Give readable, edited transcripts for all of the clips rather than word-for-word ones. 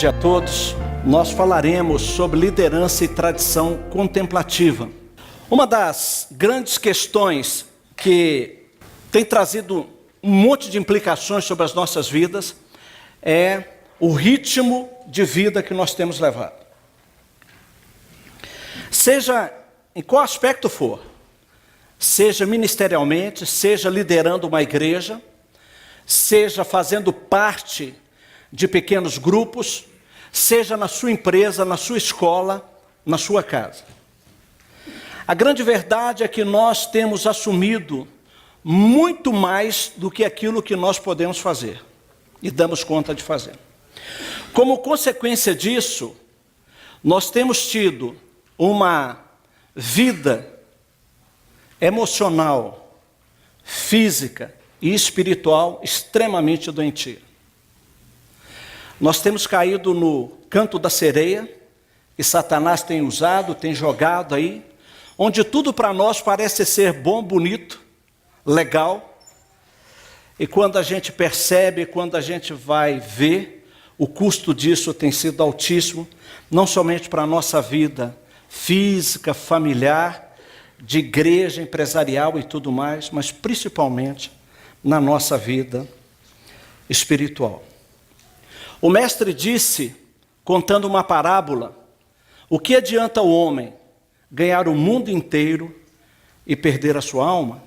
tarde a todos. Nós falaremos sobre liderança e tradição contemplativa. Uma das grandes questões que tem trazido um monte de implicações sobre as nossas vidas é o ritmo de vida que nós temos levado. Seja em qual aspecto for, seja ministerialmente, seja liderando uma igreja, seja fazendo parte de pequenos grupos, seja na sua empresa, na sua escola, na sua casa. A grande verdade é que nós temos assumido muito mais do que aquilo que nós podemos fazer e damos conta de fazer. Como consequência disso, nós temos tido uma vida emocional, física e espiritual extremamente doentia. Nós temos caído no canto da sereia, que Satanás tem usado, tem jogado aí, onde tudo para nós parece ser bom, bonito, legal. E quando a gente percebe, quando a gente vai ver, o custo disso tem sido altíssimo, não somente para a nossa vida física, familiar, de igreja, empresarial e tudo mais, mas principalmente na nossa vida espiritual. O mestre disse, contando uma parábola, o que adianta o homem ganhar o mundo inteiro e perder a sua alma?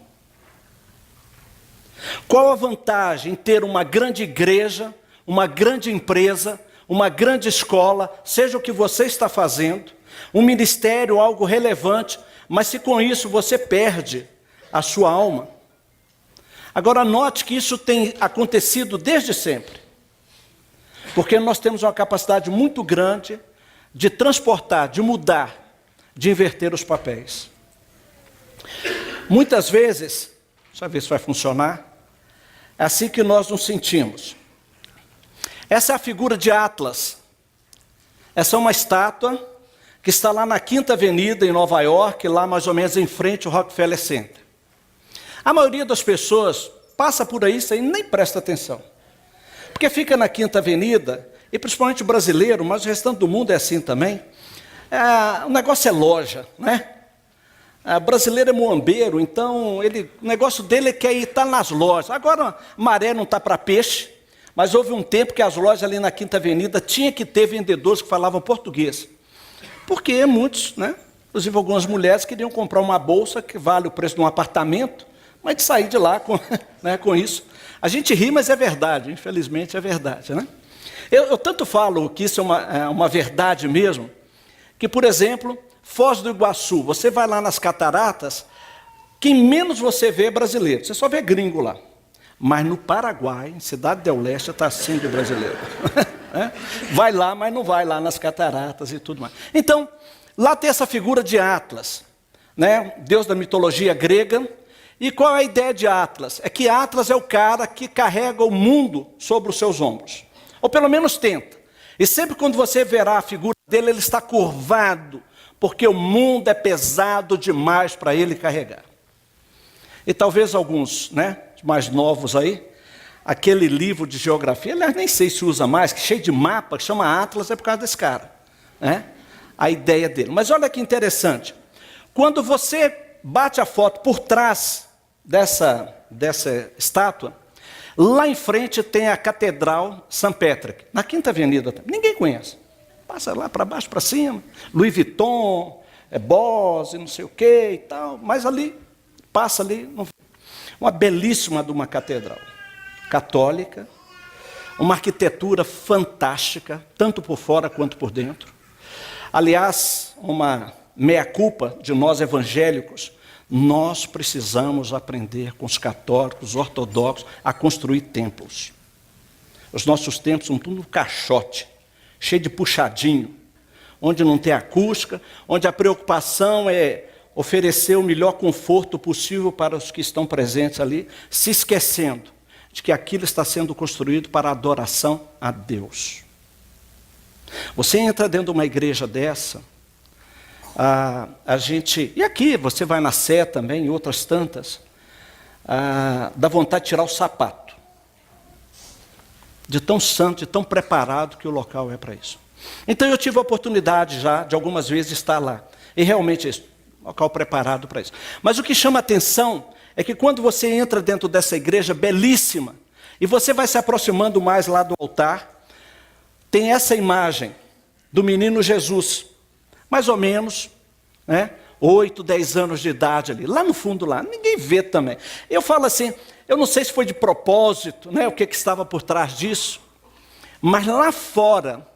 Qual a vantagem em ter uma grande igreja, uma grande empresa, uma grande escola, seja o que você está fazendo, um ministério, algo relevante, mas se com isso você perde a sua alma? Agora note que isso tem acontecido desde sempre. Porque nós temos uma capacidade muito grande de transportar, de mudar, de inverter os papéis. Muitas vezes, deixa eu ver se vai funcionar, é assim que nós nos sentimos. Essa é a figura de Atlas. Essa é uma estátua que está lá na Quinta Avenida, em Nova York, lá mais ou menos em frente ao Rockefeller Center. A maioria das pessoas passa por aí sem nem presta atenção. Porque fica na Quinta Avenida, e principalmente o brasileiro, mas o restante do mundo é assim também. O negócio é loja, né? O brasileiro é muambeiro, então o negócio dele é que estar nas lojas. Agora a maré não está para peixe, mas houve um tempo que as lojas ali na Quinta Avenida tinha que ter vendedores que falavam português. Porque muitos, né? Inclusive algumas mulheres queriam comprar uma bolsa que vale o preço de um apartamento, mas de sair de lá com, né, com isso. A gente ri, mas é verdade, infelizmente é verdade, né? Eu tanto falo que isso é uma verdade mesmo, que, por exemplo, Foz do Iguaçu, você vai lá nas cataratas, quem menos você vê é brasileiro, você só vê gringo lá. Mas no Paraguai, em Cidade del Leste, está assim de brasileiro. Vai lá, mas não vai lá nas cataratas e tudo mais. Então, lá tem essa figura de Atlas, né? Deus da mitologia grega. E qual é a ideia de Atlas? É que Atlas é o cara que carrega o mundo sobre os seus ombros. Ou pelo menos tenta. E sempre quando você verá a figura dele, ele está curvado, porque o mundo é pesado demais para ele carregar. E talvez alguns, né, mais novos aí, aquele livro de geografia, aliás, nem sei se usa mais, que cheio de mapa, que chama Atlas, é por causa desse cara, né? A ideia dele. Mas olha que interessante. Quando você bate a foto por trás dessa estátua, lá em frente tem a Catedral St. Patrick, na Quinta Avenida. Ninguém conhece. Passa lá para baixo, para cima, Louis Vuitton, Bose, não sei o que e tal, mas ali, passa ali, uma belíssima de uma catedral católica, uma arquitetura fantástica, tanto por fora quanto por dentro. Aliás, uma meia-culpa de nós evangélicos, nós precisamos aprender com os católicos, ortodoxos, a construir templos. Os nossos templos são tudo caixote, cheio de puxadinho, onde não tem acústica, onde a preocupação é oferecer o melhor conforto possível para os que estão presentes ali, se esquecendo de que aquilo está sendo construído para a adoração a Deus. Você entra dentro de uma igreja dessa, a gente, e aqui você vai na Sé também, e outras tantas, dá vontade de tirar o sapato. de tão santo, de tão preparado que o local é para isso. Então eu tive a oportunidade já, de algumas vezes, estar lá. E realmente é isso, local preparado para isso. Mas o que chama a atenção é que quando você entra dentro dessa igreja belíssima, e você vai se aproximando mais lá do altar, tem essa imagem do menino Jesus, mais ou menos, 8, 10 anos de idade ali, lá no fundo lá, ninguém vê também. Eu falo assim, eu não sei se foi de propósito, o que estava por trás disso, mas lá fora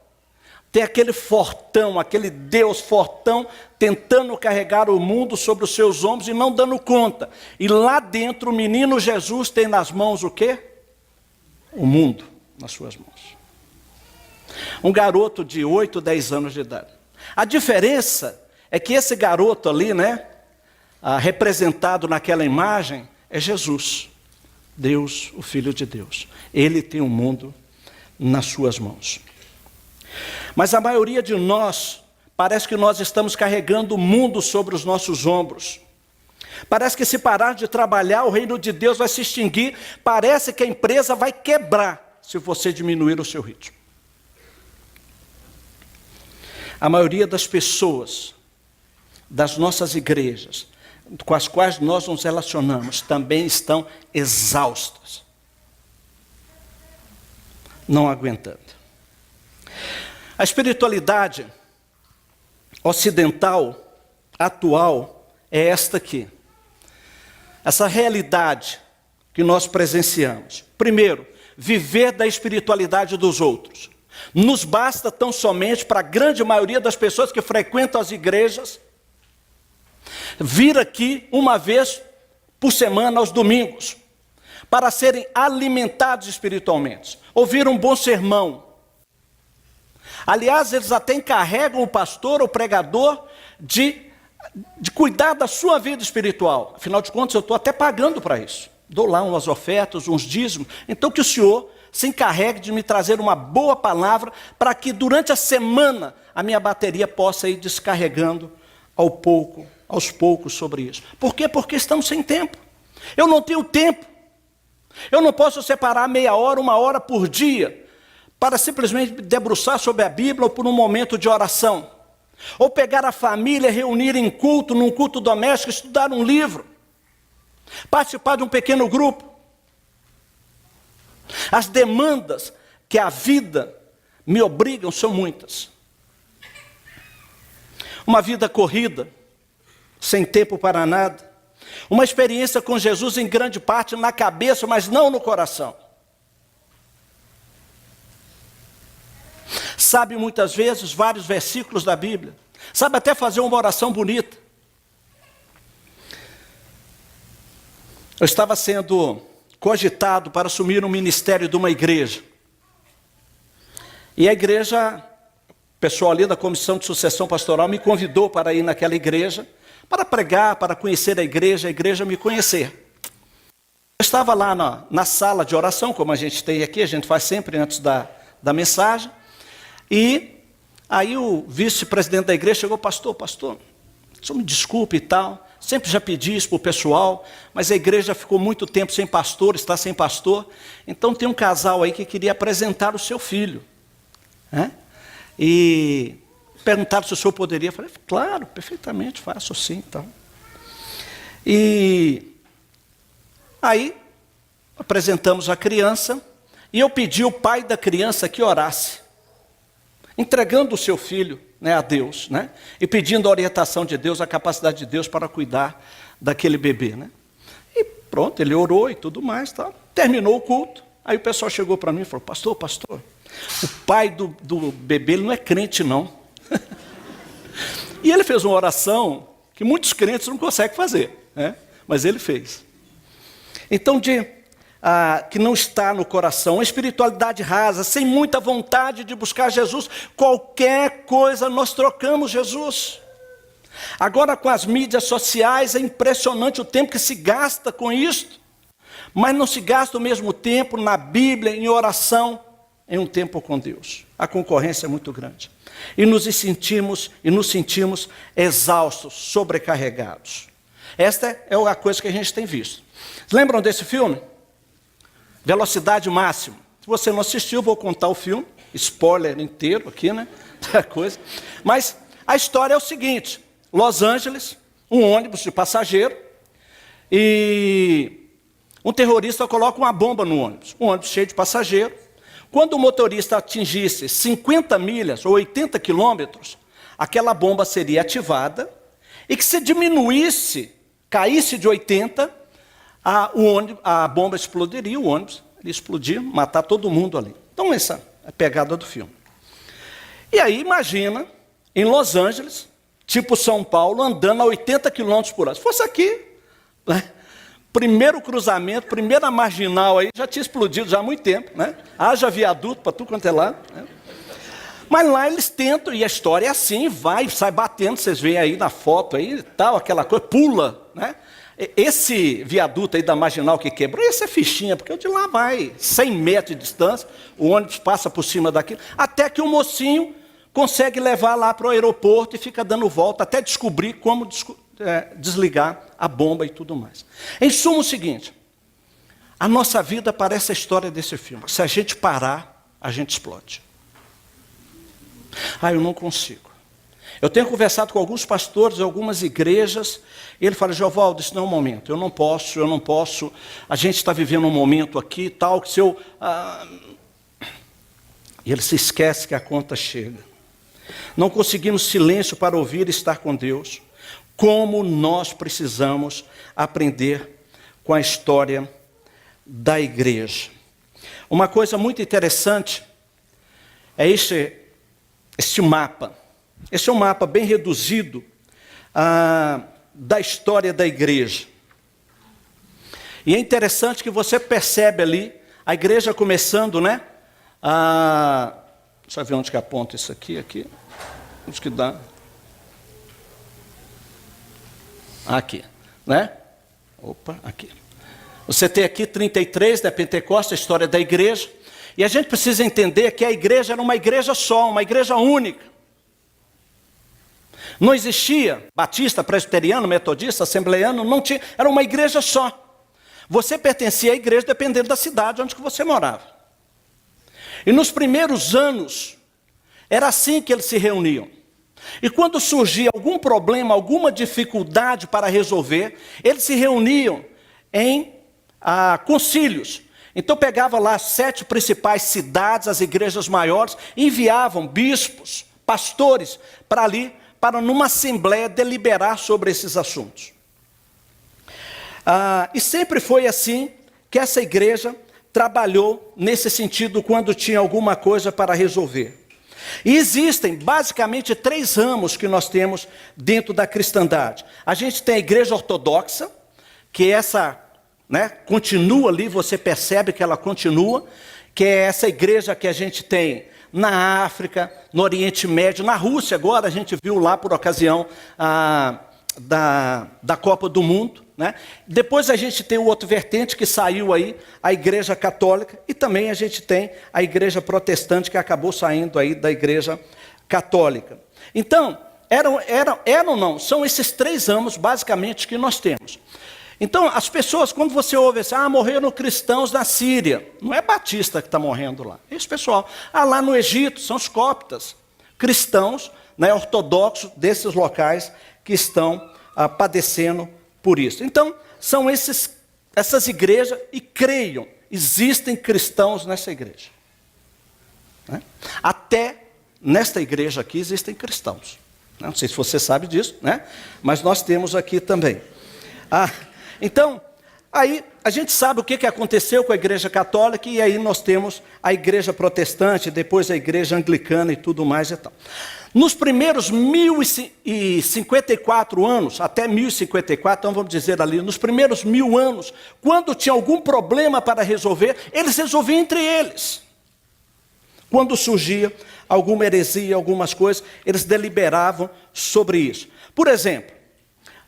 tem aquele fortão, aquele Deus fortão, tentando carregar o mundo sobre os seus ombros e não dando conta. E lá dentro o menino Jesus tem nas mãos o quê? O mundo nas suas mãos. Um garoto de 8, 10 anos de idade. A diferença é que esse garoto ali, representado naquela imagem, é Jesus. Deus, o Filho de Deus. Ele tem o mundo nas suas mãos. Mas a maioria de nós, parece que nós estamos carregando o mundo sobre os nossos ombros. Parece que se parar de trabalhar, o reino de Deus vai se extinguir. Parece que a empresa vai quebrar se você diminuir o seu ritmo. A maioria das pessoas, das nossas igrejas, com as quais nós nos relacionamos, também estão exaustas. Não aguentando. A espiritualidade ocidental, atual, é esta aqui. Essa realidade que nós presenciamos. Primeiro, viver da espiritualidade dos outros. Nos basta tão somente, para a grande maioria das pessoas que frequentam as igrejas, vir aqui uma vez por semana, aos domingos, para serem alimentados espiritualmente. Ouvir um bom sermão. Aliás, eles até encarregam o pastor, o pregador, de cuidar da sua vida espiritual. Afinal de contas, eu estou até pagando para isso. Dou lá umas ofertas, uns dízimos. Então que o senhor se encarregue de me trazer uma boa palavra para que durante a semana a minha bateria possa ir descarregando aos poucos sobre isso. Por quê? Porque estamos sem tempo. Eu não tenho tempo. Eu não posso separar meia hora, 1 hora por dia para simplesmente debruçar sobre a Bíblia ou por um momento de oração. Ou pegar a família, reunir em culto, num culto doméstico, estudar um livro. Participar de um pequeno grupo. As demandas que a vida me obrigam são muitas. Uma vida corrida, sem tempo para nada. Uma experiência com Jesus em grande parte na cabeça, mas não no coração. Sabe muitas vezes vários versículos da Bíblia. Sabe até fazer uma oração bonita. Eu estava sendo cogitado para assumir um ministério de uma igreja. E a igreja, o pessoal ali da comissão de sucessão pastoral me convidou para ir naquela igreja, para pregar, para conhecer a igreja me conhecer. Eu estava lá na sala de oração, como a gente tem aqui, a gente faz sempre antes da mensagem. E aí o vice-presidente da igreja chegou, pastor, só me desculpe e tal. Sempre já pedi isso para o pessoal, mas a igreja ficou muito tempo sem pastor, está sem pastor. Então tem um casal aí que queria apresentar o seu filho. E perguntaram se o senhor poderia. Eu falei, claro, perfeitamente, faço sim. Então. E aí apresentamos a criança e eu pedi ao pai da criança que orasse, entregando o seu filho a Deus, e pedindo a orientação de Deus, a capacidade de Deus para cuidar daquele bebê. E pronto, ele orou e tudo mais. Tá? Terminou o culto, aí o pessoal chegou para mim e falou, pastor, o pai do bebê ele não é crente não. E ele fez uma oração que muitos crentes não conseguem fazer, mas ele fez. Então, que não está no coração, uma espiritualidade rasa, sem muita vontade de buscar Jesus, qualquer coisa nós trocamos Jesus. Agora com as mídias sociais é impressionante o tempo que se gasta com isto, mas não se gasta o mesmo tempo na Bíblia, em oração, em um tempo com Deus. A concorrência é muito grande. E nos sentimos exaustos, sobrecarregados. Esta é a coisa que a gente tem visto. Lembram desse filme? Velocidade Máxima. Se você não assistiu, eu vou contar o filme, spoiler inteiro aqui, né? Coisa. Mas a história é o seguinte: Los Angeles, um ônibus de passageiro, e um terrorista coloca uma bomba no ônibus, um ônibus cheio de passageiro. Quando o motorista atingisse 50 milhas ou 80 quilômetros, aquela bomba seria ativada, e que se diminuísse, caísse de 80, a bomba explodiria, o ônibus ia explodir, matar todo mundo ali. Então essa é a pegada do filme. E aí imagina, em Los Angeles, tipo São Paulo, andando a 80 km por hora. Se fosse aqui, né? Primeiro cruzamento, primeira marginal aí, já tinha explodido já há muito tempo, né? Haja viaduto para tudo quanto é lado, né? Mas lá eles tentam, e a história é assim, vai, sai batendo, vocês veem aí na foto aí, tal, aquela coisa, pula, né? Esse viaduto aí da marginal que quebrou, esse é fichinha, porque o de lá vai 100 metros de distância, o ônibus passa por cima daquilo, até que o mocinho consegue levar lá para o aeroporto e fica dando volta, até descobrir como desligar a bomba e tudo mais. Em suma, o seguinte: a nossa vida parece a história desse filme. Se a gente parar, a gente explode. Eu não consigo. Eu tenho conversado com alguns pastores de algumas igrejas, e ele fala: Giovaldo, isso não é um momento, eu não posso, a gente está vivendo um momento aqui, tal, que se eu... E ele se esquece que a conta chega. Não conseguimos silêncio para ouvir e estar com Deus. Como nós precisamos aprender com a história da igreja. Uma coisa muito interessante é este mapa. Esse é um mapa bem reduzido da história da igreja. E é interessante que você percebe ali a igreja começando, né? Deixa eu ver onde que aponta isso aqui. Onde que dá? Aqui, né? Aqui. Você tem aqui 33, da Pentecostes, a história da igreja. E a gente precisa entender que a igreja era uma igreja só, uma igreja única. Não existia batista, presbiteriano, metodista, assembleiano, não tinha, era uma igreja só. Você pertencia à igreja dependendo da cidade onde você morava. E nos primeiros anos, era assim que eles se reuniam. E quando surgia algum problema, alguma dificuldade para resolver, eles se reuniam em concílios. Então pegava lá as 7 principais cidades, as igrejas maiores, enviavam bispos, pastores, para ali, para numa assembleia deliberar sobre esses assuntos. E sempre foi assim que essa igreja trabalhou nesse sentido quando tinha alguma coisa para resolver. E existem basicamente 3 ramos que nós temos dentro da cristandade. A gente tem a igreja ortodoxa, que essa, né, continua ali, você percebe que ela continua, que é essa igreja que a gente tem na África, no Oriente Médio, na Rússia agora, a gente viu lá por ocasião da Copa do Mundo, né? Depois a gente tem o outro vertente que saiu aí, a igreja católica, e também a gente tem a igreja protestante que acabou saindo aí da igreja católica. Então, são esses 3 ramos basicamente que nós temos. Então, as pessoas, quando você ouve assim, morreram cristãos na Síria, não é batista que está morrendo lá, esse pessoal. Lá no Egito, são os coptas, cristãos, né, ortodoxos desses locais que estão padecendo por isso. Então, são essas igrejas, e creiam, existem cristãos nessa igreja. Né? Até nesta igreja aqui existem cristãos. Não sei se você sabe disso, né? Mas nós temos aqui também. Então, aí a gente sabe o que aconteceu com a igreja católica, e aí nós temos a igreja protestante, depois a igreja anglicana e tudo mais e tal. Nos primeiros 1054 anos, até 1054, então vamos dizer ali, nos primeiros 1000 anos, quando tinha algum problema para resolver, eles resolviam entre eles. Quando surgia alguma heresia, algumas coisas, eles deliberavam sobre isso. Por exemplo,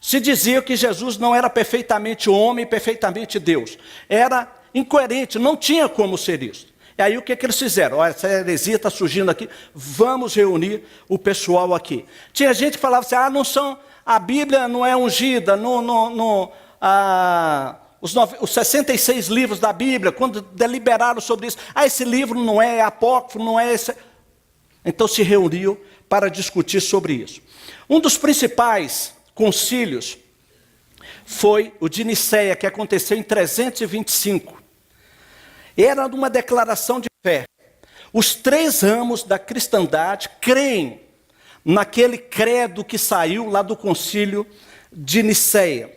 se dizia que Jesus não era perfeitamente homem e perfeitamente Deus. Era incoerente, não tinha como ser isso. E aí o que eles fizeram? Olha, essa heresia está surgindo aqui, vamos reunir o pessoal aqui. Tinha gente que falava assim, a Bíblia não é ungida, os 66 livros da Bíblia, quando deliberaram sobre isso, esse livro não é apócrifo, não é esse. Então se reuniu para discutir sobre isso. Um dos principais concílios foi o de Nicéia, que aconteceu em 325. Era uma declaração de fé. Os 3 ramos da cristandade creem naquele credo que saiu lá do concílio de Nicéia.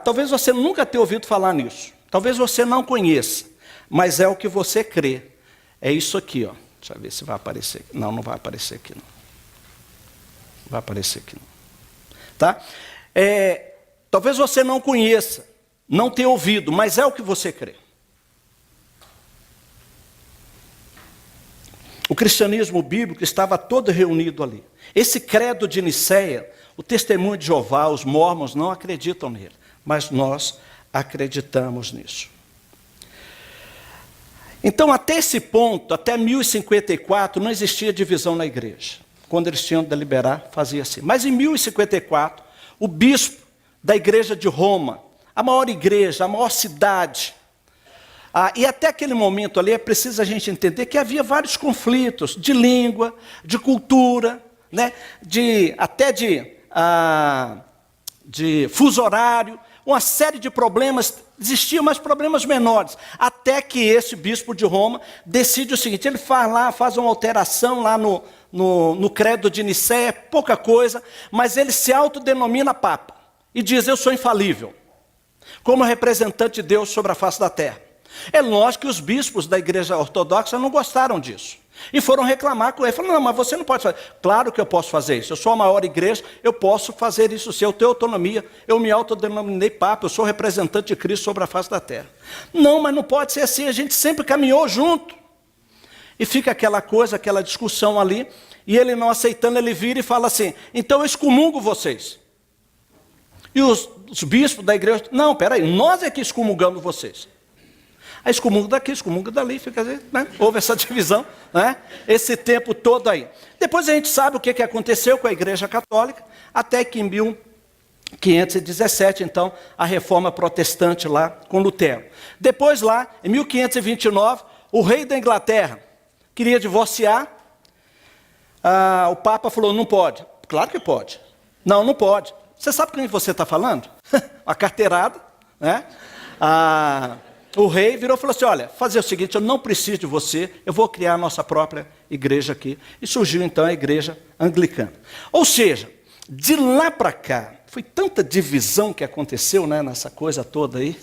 Talvez você nunca tenha ouvido falar nisso. Talvez você não conheça. Mas é o que você crê. É isso aqui, ó. Deixa eu ver se vai aparecer. Não, não vai aparecer aqui, não. Não vai aparecer aqui, não. Tá? Talvez você não conheça, não tenha ouvido, mas é o que você crê. O cristianismo bíblico estava todo reunido ali. Esse credo de Nicéia, o testemunho de Jeová, os mórmons não acreditam nele, mas nós acreditamos nisso. Então, até esse ponto, até 1054, não existia divisão na igreja. Quando eles tinham de deliberar, fazia assim. Mas em 1054, o bispo da igreja de Roma, a maior igreja, a maior cidade, e até aquele momento ali é preciso a gente entender que havia vários conflitos de língua, de cultura, né, até de fuso horário, uma série de problemas, existiam mais problemas menores, até que esse bispo de Roma decide o seguinte, ele faz uma alteração lá no credo de Nicéia, pouca coisa, mas ele se autodenomina Papa, e diz, eu sou infalível, como representante de Deus sobre a face da terra. É lógico que os bispos da igreja ortodoxa não gostaram disso. E foram reclamar com ele. Falaram, não, mas você não pode fazer. Claro que eu posso fazer isso. Eu sou a maior igreja, eu posso fazer isso. Se eu tenho autonomia, eu me autodenominei Papa, eu sou representante de Cristo sobre a face da terra. Não, mas não pode ser assim. A gente sempre caminhou junto. E fica aquela coisa, aquela discussão ali. E ele não aceitando, ele vira e fala assim, então eu excomungo vocês. E os bispos da igreja, não, peraí, nós é que excomungamos vocês. Aí excomunga daqui, excomunga dali, fica assim, né? Houve essa divisão, né? Esse tempo todo aí. Depois a gente sabe o que aconteceu com a Igreja Católica, até que em 1517, então, a reforma protestante lá com Lutero. Depois lá, em 1529, o rei da Inglaterra queria divorciar, o Papa falou, não pode. Claro que pode. Não, não pode. Você sabe com quem você está falando? A carteirada, né? O rei virou e falou assim, olha, fazer o seguinte, eu não preciso de você, eu vou criar a nossa própria igreja aqui. E surgiu então a igreja anglicana. Ou seja, de lá para cá, foi tanta divisão que aconteceu, né, nessa coisa toda aí.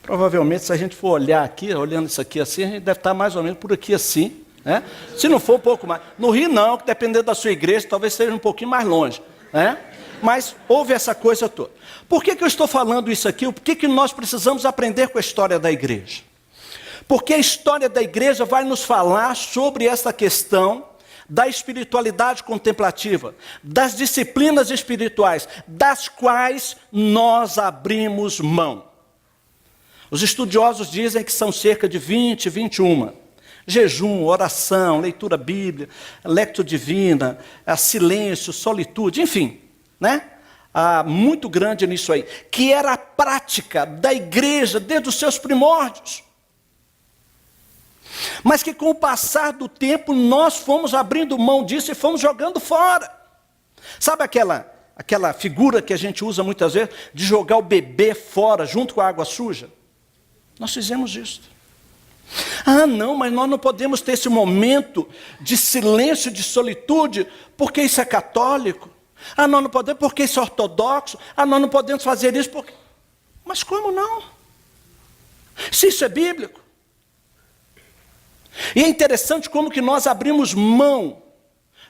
Provavelmente, se a gente for olhar aqui, olhando isso aqui assim, a gente deve estar mais ou menos por aqui assim. Né? Se não for um pouco mais. No Rio não, que dependendo da sua igreja, talvez seja um pouquinho mais longe. Né? Mas houve essa coisa toda. Por que eu estou falando isso aqui? Por que nós precisamos aprender com a história da igreja? Porque a história da igreja vai nos falar sobre essa questão da espiritualidade contemplativa, das disciplinas espirituais, das quais nós abrimos mão. Os estudiosos dizem que são cerca de 20, 21. Jejum, oração, leitura bíblica, lectio divina, silêncio, solitude, enfim, né? Muito grande nisso aí, que era a prática da igreja desde os seus primórdios. Mas que com o passar do tempo nós fomos abrindo mão disso e fomos jogando fora. Sabe aquela figura que a gente usa muitas vezes, de jogar o bebê fora junto com a água suja? Nós fizemos isso. Não, mas nós não podemos ter esse momento de silêncio, de solitude, porque isso é católico. Nós não podemos porque isso é ortodoxo. Nós não podemos fazer isso porque... Mas como não? Se isso é bíblico. E é interessante como que nós abrimos mão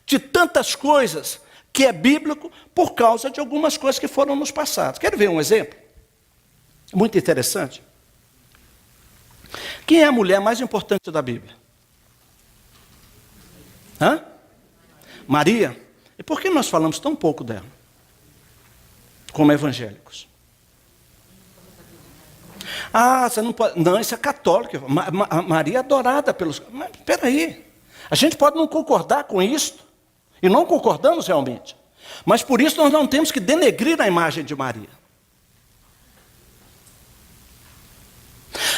de tantas coisas que é bíblico por causa de algumas coisas que foram nos passados. Quer ver um exemplo? Muito interessante. Quem é a mulher mais importante da Bíblia? Maria. E por que nós falamos tão pouco dela? Como evangélicos. Você não pode... Não, isso é católico. Maria é adorada pelos... Mas espera aí. A gente pode não concordar com isso. E não concordamos realmente. Mas por isso nós não temos que denegrir a imagem de Maria.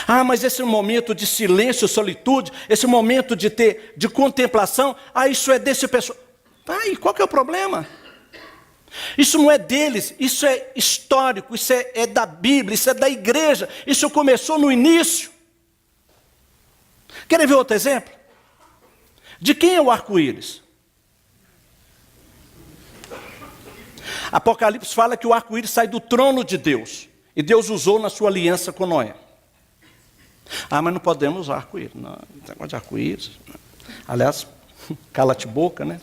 Ah, mas esse momento de silêncio, solitude, esse momento de contemplação, isso é desse pessoal. Tá, e qual que é o problema? Isso não é deles, isso é histórico, isso é da Bíblia, isso é da igreja, isso começou no início. Querem ver outro exemplo? De quem é o arco-íris? Apocalipse fala que o arco-íris sai do trono de Deus, e Deus usou na sua aliança com Noé. Ah, mas não podemos usar arco-íris. Não, não tem negócio de arco-íris. Aliás, cala-te-boca, né?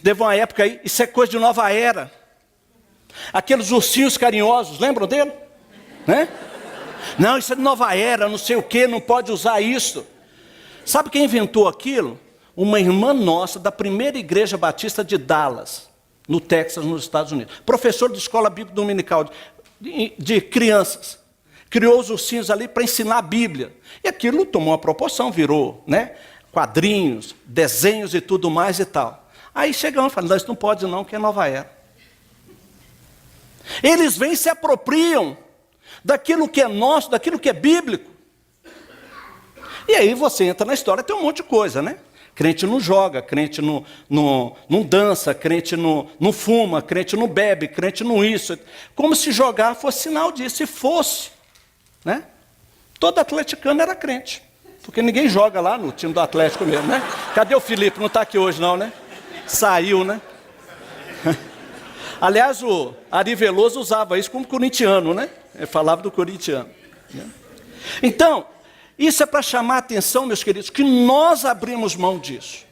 Teve uma época aí, isso é coisa de nova era. Aqueles ursinhos carinhosos, lembram dele? Né? Não, isso é de nova era, não sei o quê, não pode usar isso. Sabe quem inventou aquilo? Uma irmã nossa da primeira igreja batista de Dallas, no Texas, nos Estados Unidos. Professor de escola bíblica dominical de crianças. Criou os ursinhos ali para ensinar a Bíblia. E aquilo tomou uma proporção, virou, né, quadrinhos, desenhos e tudo mais e tal. Aí chegamos e falamos, não, isso não pode não, que é nova era. Eles vêm e se apropriam daquilo que é nosso, daquilo que é bíblico. E aí você entra na história, tem um monte de coisa, né? Crente não joga, crente não dança, crente não fuma, crente não bebe, crente não isso. Como se jogar fosse sinal disso, se fosse. Né? Todo atleticano era crente, porque ninguém joga lá no time do Atlético mesmo, né? Cadê o Felipe? Não está aqui hoje não, né? Saiu, né? Aliás, o Ari Veloso usava isso como corintiano, né? Ele falava do corintiano. Né? Então, isso é para chamar a atenção, meus queridos, que nós abrimos mão disso.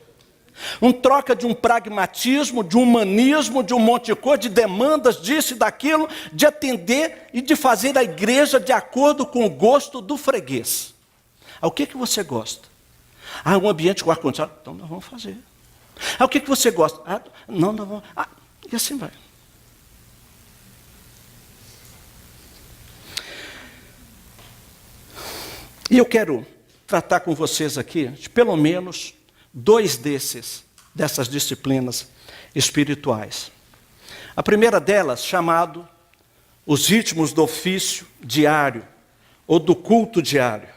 Troca de um pragmatismo, de um humanismo, de um monte de coisa, de demandas disso e daquilo, de atender e de fazer a igreja de acordo com o gosto do freguês. O que você gosta? Um ambiente com ar-condicionado? Então nós vamos fazer. O que você gosta? Não, nós vamos. E assim vai. E eu quero tratar com vocês aqui de pelo menos 2 dessas disciplinas espirituais. A primeira delas, chamado os ritmos do ofício diário, ou do culto diário.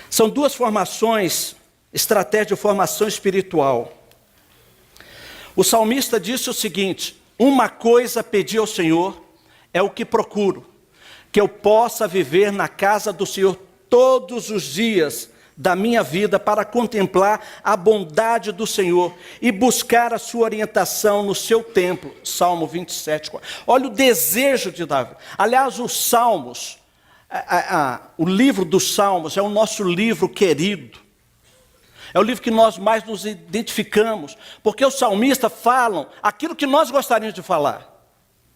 São 2 formações, estratégia de formação espiritual. O salmista disse o seguinte: uma coisa pedi ao Senhor, é o que procuro, que eu possa viver na casa do Senhor todos os dias da minha vida, para contemplar a bondade do Senhor e buscar a sua orientação no seu templo. Salmo 27. Olha o desejo de Davi. Aliás, os Salmos, o livro dos Salmos é o nosso livro querido. É o livro que nós mais nos identificamos, porque os salmistas falam aquilo que nós gostaríamos de falar,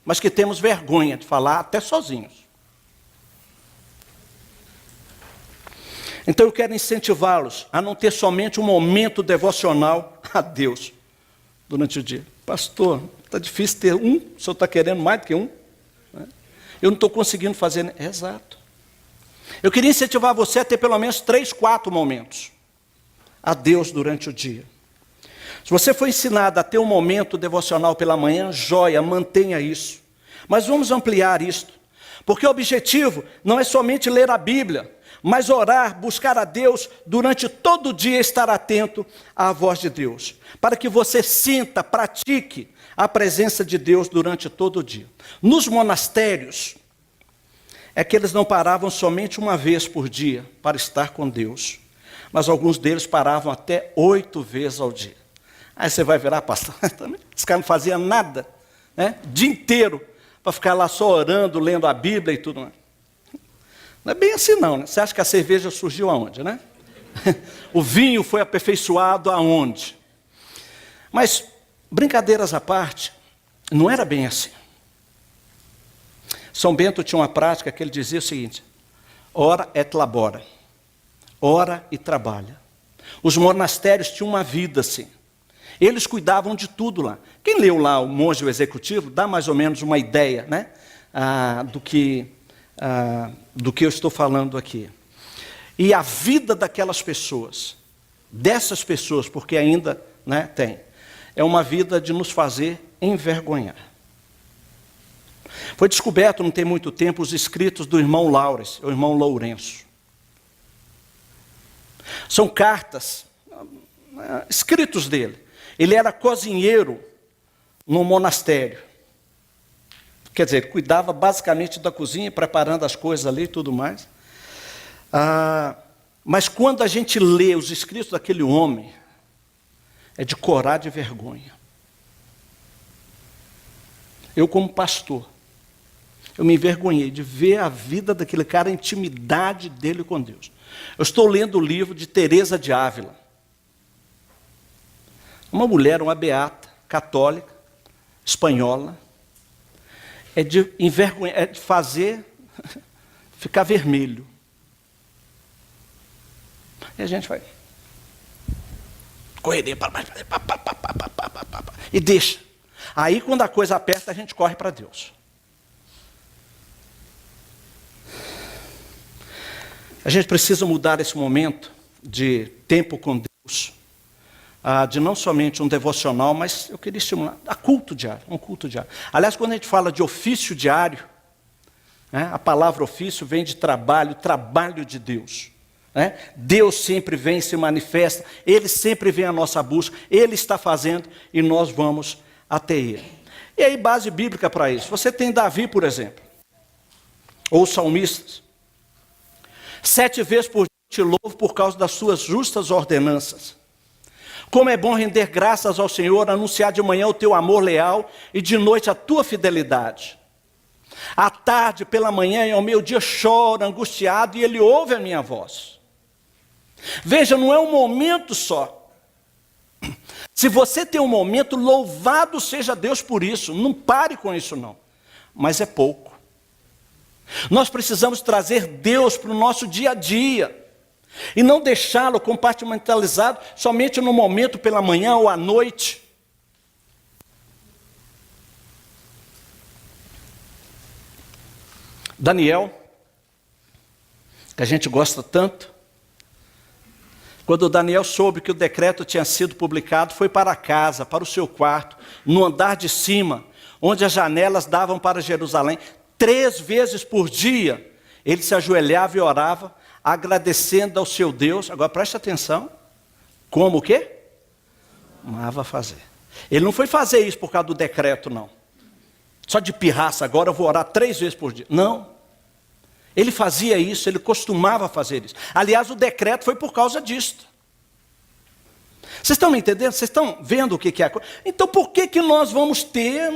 mas que temos vergonha de falar até sozinhos. Então eu quero incentivá-los a não ter somente um momento devocional a Deus durante o dia. Pastor, está difícil ter um, o senhor está querendo mais do que um? Eu não estou conseguindo fazer. Exato. Eu queria incentivar você a ter pelo menos 3, 4 momentos a Deus durante o dia. Se você foi ensinado a ter um momento devocional pela manhã, joia, mantenha isso. Mas vamos ampliar isto, porque o objetivo não é somente ler a Bíblia, mas orar, buscar a Deus durante todo o dia, estar atento à voz de Deus, para que você sinta, pratique a presença de Deus durante todo o dia. Nos monastérios, é que eles não paravam somente uma vez por dia para estar com Deus, mas alguns deles paravam até 8 vezes ao dia. Aí você vai virar, pastor, esse cara não fazia nada, né? O dia inteiro, para ficar lá só orando, lendo a Bíblia e tudo mais. Não é bem assim não, né? Você acha que a cerveja surgiu aonde, né? O vinho foi aperfeiçoado aonde? Mas, brincadeiras à parte, não era bem assim. São Bento tinha uma prática que ele dizia o seguinte: ora et labora, ora e trabalha. Os monastérios tinham uma vida assim. Eles cuidavam de tudo lá. Quem leu lá o Monge o Executivo, dá mais ou menos uma ideia, né? Do que eu estou falando aqui. E a vida daquelas pessoas, dessas pessoas, porque ainda, né, tem, é uma vida de nos fazer envergonhar. Foi descoberto, não tem muito tempo, os escritos do irmão Laures, o irmão Lourenço. São cartas, escritos dele. Ele era cozinheiro no monastério. Quer dizer, cuidava basicamente da cozinha, preparando as coisas ali e tudo mais. Mas quando a gente lê os escritos daquele homem, é de corar de vergonha. Eu, como pastor, eu me envergonhei de ver a vida daquele cara, a intimidade dele com Deus. Eu estou lendo o livro de Teresa de Ávila. Uma mulher, uma beata, católica, espanhola. É de fazer ficar vermelho. E a gente vai correria para baixo, e deixa. Aí, quando a coisa aperta, a gente corre para Deus. A gente precisa mudar esse momento de tempo com Deus, de não somente um devocional, mas eu queria estimular a culto diário, um culto diário. Aliás, quando a gente fala de ofício diário, a palavra ofício vem de trabalho, trabalho de Deus. Deus sempre vem e se manifesta, Ele sempre vem à nossa busca, Ele está fazendo e nós vamos até Ele. E aí, base bíblica para isso. Você tem Davi, por exemplo, ou os salmistas. 7 vezes por dia te louvo por causa das suas justas ordenanças. Como é bom render graças ao Senhor, anunciar de manhã o teu amor leal e de noite a tua fidelidade. À tarde, pela manhã e ao meio-dia choro, angustiado, e Ele ouve a minha voz. Veja, não é um momento só. Se você tem um momento, louvado seja Deus por isso. Não pare com isso não. Mas é pouco. Nós precisamos trazer Deus para o nosso dia a dia. E não deixá-lo compartimentalizado somente no momento pela manhã ou à noite. Daniel, que a gente gosta tanto, quando Daniel soube que o decreto tinha sido publicado, foi para casa, para o seu quarto, no andar de cima, onde as janelas davam para Jerusalém. 3 vezes por dia, ele se ajoelhava e orava, agradecendo ao seu Deus. Agora preste atenção, como o quê? Amava fazer. Ele não foi fazer isso por causa do decreto, não. Só de pirraça, agora eu vou orar 3 vezes por dia. Não. Ele fazia isso, ele costumava fazer isso. Aliás, o decreto foi por causa disto. Vocês estão me entendendo? Vocês estão vendo o que é a coisa? Então, por que nós vamos ter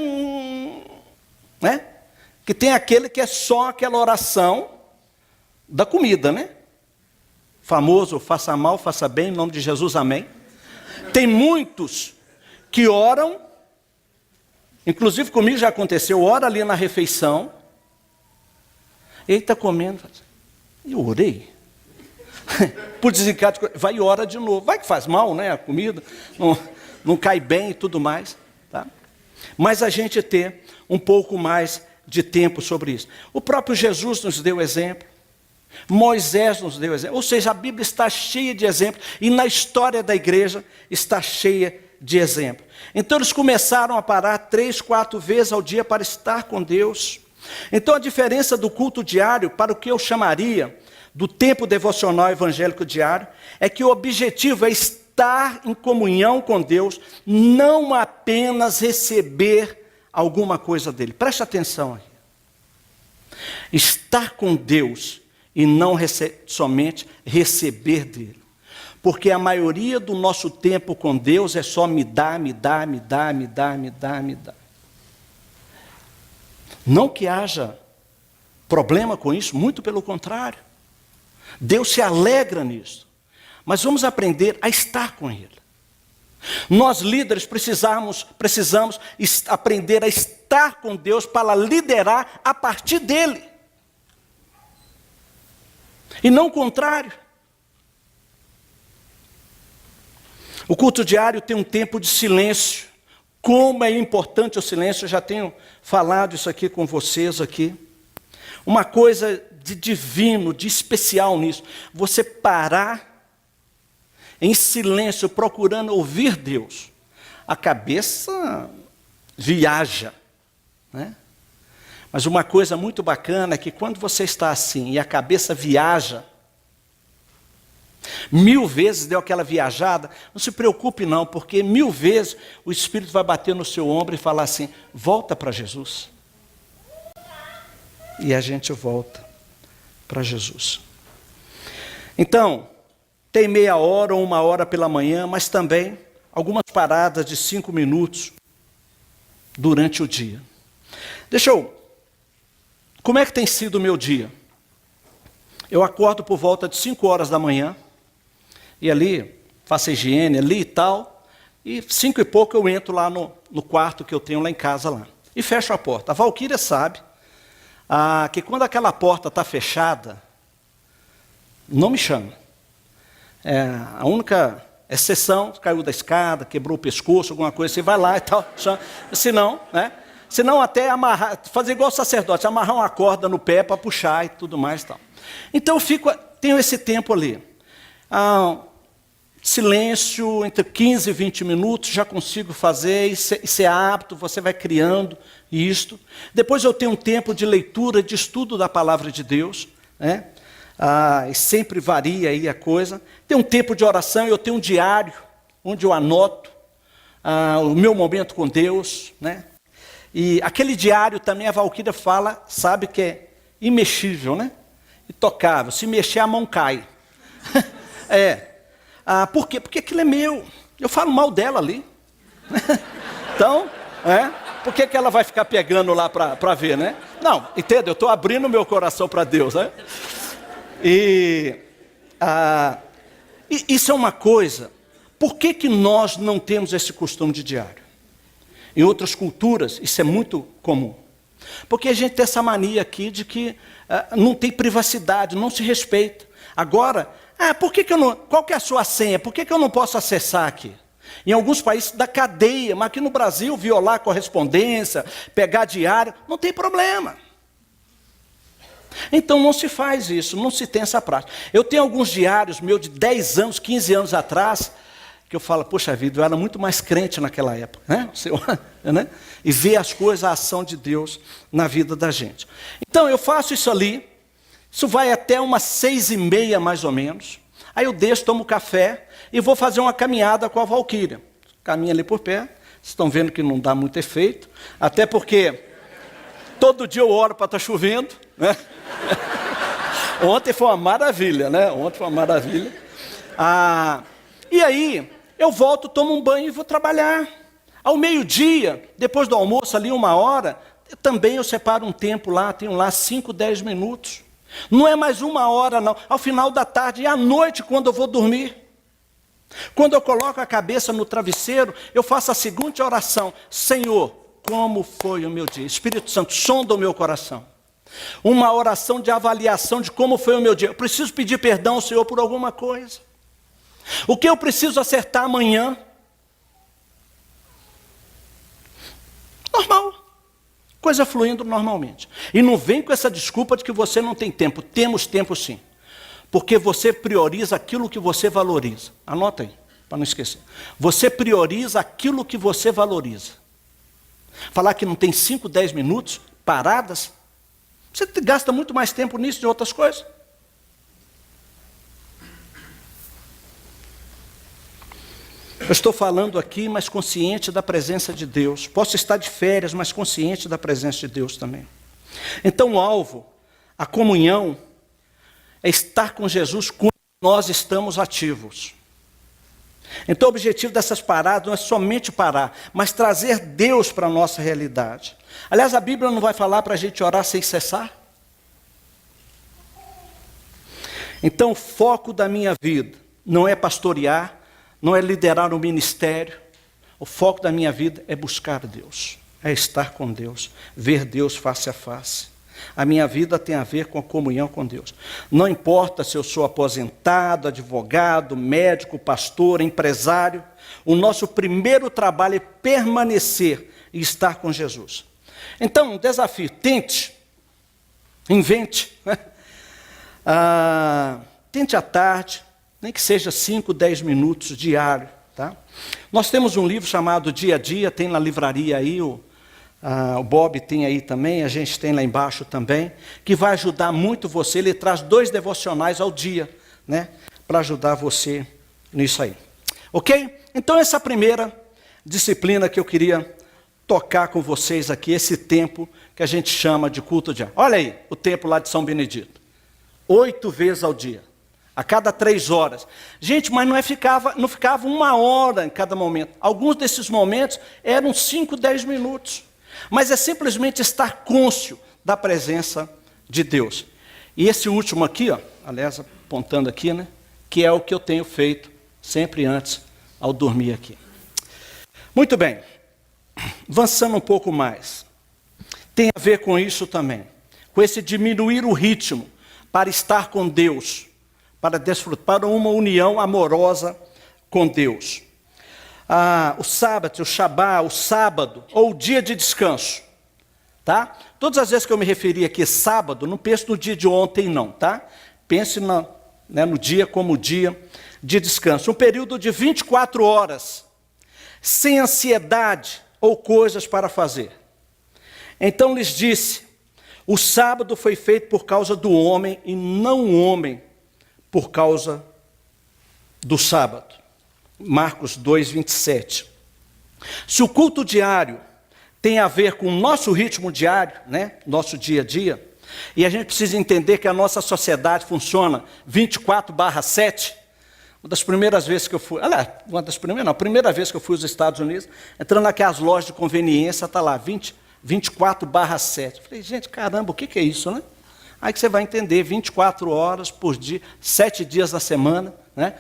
que tem aquele que é só aquela oração da comida, né? Famoso, faça mal, faça bem, em nome de Jesus, amém. Tem muitos que oram, inclusive comigo já aconteceu, ora ali na refeição, ele está comendo, eu orei. Por desencargo, vai e ora de novo. Vai que faz mal, né, a comida, não cai bem e tudo mais. Tá? Mas a gente ter um pouco mais de tempo sobre isso. O próprio Jesus nos deu exemplo. Moisés nos deu exemplo. Ou seja, a Bíblia está cheia de exemplos. E na história da igreja está cheia de exemplos. Então eles começaram a parar 3, 4 vezes ao dia para estar com Deus. Então a diferença do culto diário para o que eu chamaria do tempo devocional evangélico diário é que o objetivo é estar em comunhão com Deus, não apenas receber alguma coisa dele. Preste atenção aí. Estar com Deus e não somente receber dele. Porque a maioria do nosso tempo com Deus é só me dá, me dá, me dá, me dá, me dá, me dá. Não que haja problema com isso, muito pelo contrário. Deus se alegra nisso. Mas vamos aprender a estar com Ele. Nós líderes precisamos aprender a estar com Deus para liderar a partir dEle. E não o contrário. O culto diário tem um tempo de silêncio. Como é importante o silêncio, eu já tenho falado isso aqui com vocês aqui. Uma coisa de divino, de especial nisso. Você parar em silêncio, procurando ouvir Deus. A cabeça viaja, né? Mas uma coisa muito bacana é que quando você está assim e a cabeça viaja, 1000 vezes deu aquela viajada, não se preocupe não, porque 1000 vezes o Espírito vai bater no seu ombro e falar assim, volta para Jesus. E a gente volta para Jesus. Então, tem meia hora ou 1 hora pela manhã, mas também algumas paradas de 5 minutos durante o dia. Como é que tem sido o meu dia? Eu acordo por volta de 5 horas da manhã, e ali, faço a higiene ali e tal, e 5 e pouco eu entro lá no quarto que eu tenho lá em casa lá, e fecho a porta. A Valquíria sabe que quando aquela porta está fechada, não me chama. A única exceção, caiu da escada, quebrou o pescoço, alguma coisa, você vai lá e tal, chama. Senão até amarrar, fazer igual o sacerdote, amarrar uma corda no pé para puxar e tudo mais e tal. Então tenho esse tempo ali. Silêncio, entre 15 e 20 minutos, já consigo fazer, isso é hábito, você vai criando isto. Depois eu tenho um tempo de leitura, de estudo da palavra de Deus, né? E sempre varia aí a coisa. Tem um tempo de oração, eu tenho um diário, onde eu anoto o meu momento com Deus, né? E aquele diário também a Valquíria fala, sabe que é imexível, né? Intocável, se mexer a mão cai. Por quê? Porque aquilo é meu. Eu falo mal dela ali. Então, por que ela vai ficar pegando lá para ver, né? Não, entende? Eu estou abrindo meu coração para Deus, né? E isso é uma coisa. Por que nós não temos esse costume de diário? Em outras culturas, isso é muito comum. Porque a gente tem essa mania aqui de que não tem privacidade, não se respeita. Agora, qual que é a sua senha? Por que eu não posso acessar aqui? Em alguns países da cadeia, mas aqui no Brasil, violar a correspondência, pegar diário, não tem problema. Então não se faz isso, não se tem essa prática. Eu tenho alguns diários meus de 10 anos, 15 anos atrás, que eu falo, poxa vida, eu era muito mais crente naquela época, né? Né? E ver as coisas, a ação de Deus na vida da gente. Então eu faço isso ali, isso vai até umas 6h30 mais ou menos. Aí eu desço, tomo café e vou fazer uma caminhada com a Valquíria. Caminha ali por pé, vocês estão vendo que não dá muito efeito, até porque todo dia eu oro para estar chovendo, né? Ontem foi uma maravilha, né? Ontem foi uma maravilha. E aí, eu volto, tomo um banho e vou trabalhar. Ao meio-dia, depois do almoço, ali 1 hora, também eu separo um tempo lá, tenho lá 5, 10 minutos. Não é mais 1 hora, não. Ao final da tarde e à noite, quando eu vou dormir. Quando eu coloco a cabeça no travesseiro, eu faço a seguinte oração: Senhor, como foi o meu dia? Espírito Santo, sonda o meu coração. Uma oração de avaliação de como foi o meu dia. Eu preciso pedir perdão ao Senhor por alguma coisa. O que eu preciso acertar amanhã? Normal. Coisa fluindo normalmente. E não vem com essa desculpa de que você não tem tempo. Temos tempo sim. Porque você prioriza aquilo que você valoriza. Anota aí, para não esquecer. Você prioriza aquilo que você valoriza. Falar que não tem 5, 10 minutos paradas, você gasta muito mais tempo nisso de outras coisas. Eu estou falando aqui, mas consciente da presença de Deus. Posso estar de férias, mas consciente da presença de Deus também. Então o alvo, a comunhão, é estar com Jesus quando nós estamos ativos. Então o objetivo dessas paradas não é somente parar, mas trazer Deus para a nossa realidade. Aliás, a Bíblia não vai falar para a gente orar sem cessar? Então o foco da minha vida não é pastorear, não é liderar um ministério. O foco da minha vida é buscar Deus, é estar com Deus, ver Deus face a face. A minha vida tem a ver com a comunhão com Deus. Não importa se eu sou aposentado, advogado, médico, pastor, empresário. O nosso primeiro trabalho é permanecer e estar com Jesus. Então, um desafio, tente, invente. Tente à tarde, nem que seja 5, 10 minutos diário. Tá? Nós temos um livro chamado Dia a Dia, tem na livraria aí, O Bob tem aí também, a gente tem lá embaixo também, que vai ajudar muito você. Ele traz 2 devocionais ao dia, né, para ajudar você nisso aí. Ok? Então essa é a primeira disciplina que eu queria tocar com vocês aqui, esse tempo que a gente chama de culto diário. Olha aí, o templo lá de São Benedito. 8 vezes ao dia, a cada 3 horas. Gente, mas não ficava 1 hora em cada momento. Alguns desses momentos eram 5, 10 minutos. Mas é simplesmente estar cônscio da presença de Deus. E esse último aqui, ó, aliás, apontando aqui, né, que é o que eu tenho feito sempre antes ao dormir aqui. Muito bem. Avançando um pouco mais, tem a ver com isso também, com esse diminuir o ritmo para estar com Deus, para desfrutar uma união amorosa com Deus. O sábado, o Shabá, o sábado, ou o dia de descanso, tá? Todas as vezes que eu me referi aqui sábado, não pense no dia de ontem não, tá? Pense no dia como dia de descanso, um período de 24 horas, sem ansiedade, ou coisas para fazer. Então lhes disse, o sábado foi feito por causa do homem, e não o homem por causa do sábado. Marcos 2, 27. Se o culto diário tem a ver com o nosso ritmo diário, né, nosso dia a dia, e a gente precisa entender que a nossa sociedade funciona 24/7, uma das primeiras vezes que eu fui, a primeira vez que eu fui aos Estados Unidos, entrando naquelas lojas de conveniência, está lá, 24/7. Falei, gente, caramba, o que é isso, né? Aí que você vai entender, 24 horas por dia, 7 dias na semana, né?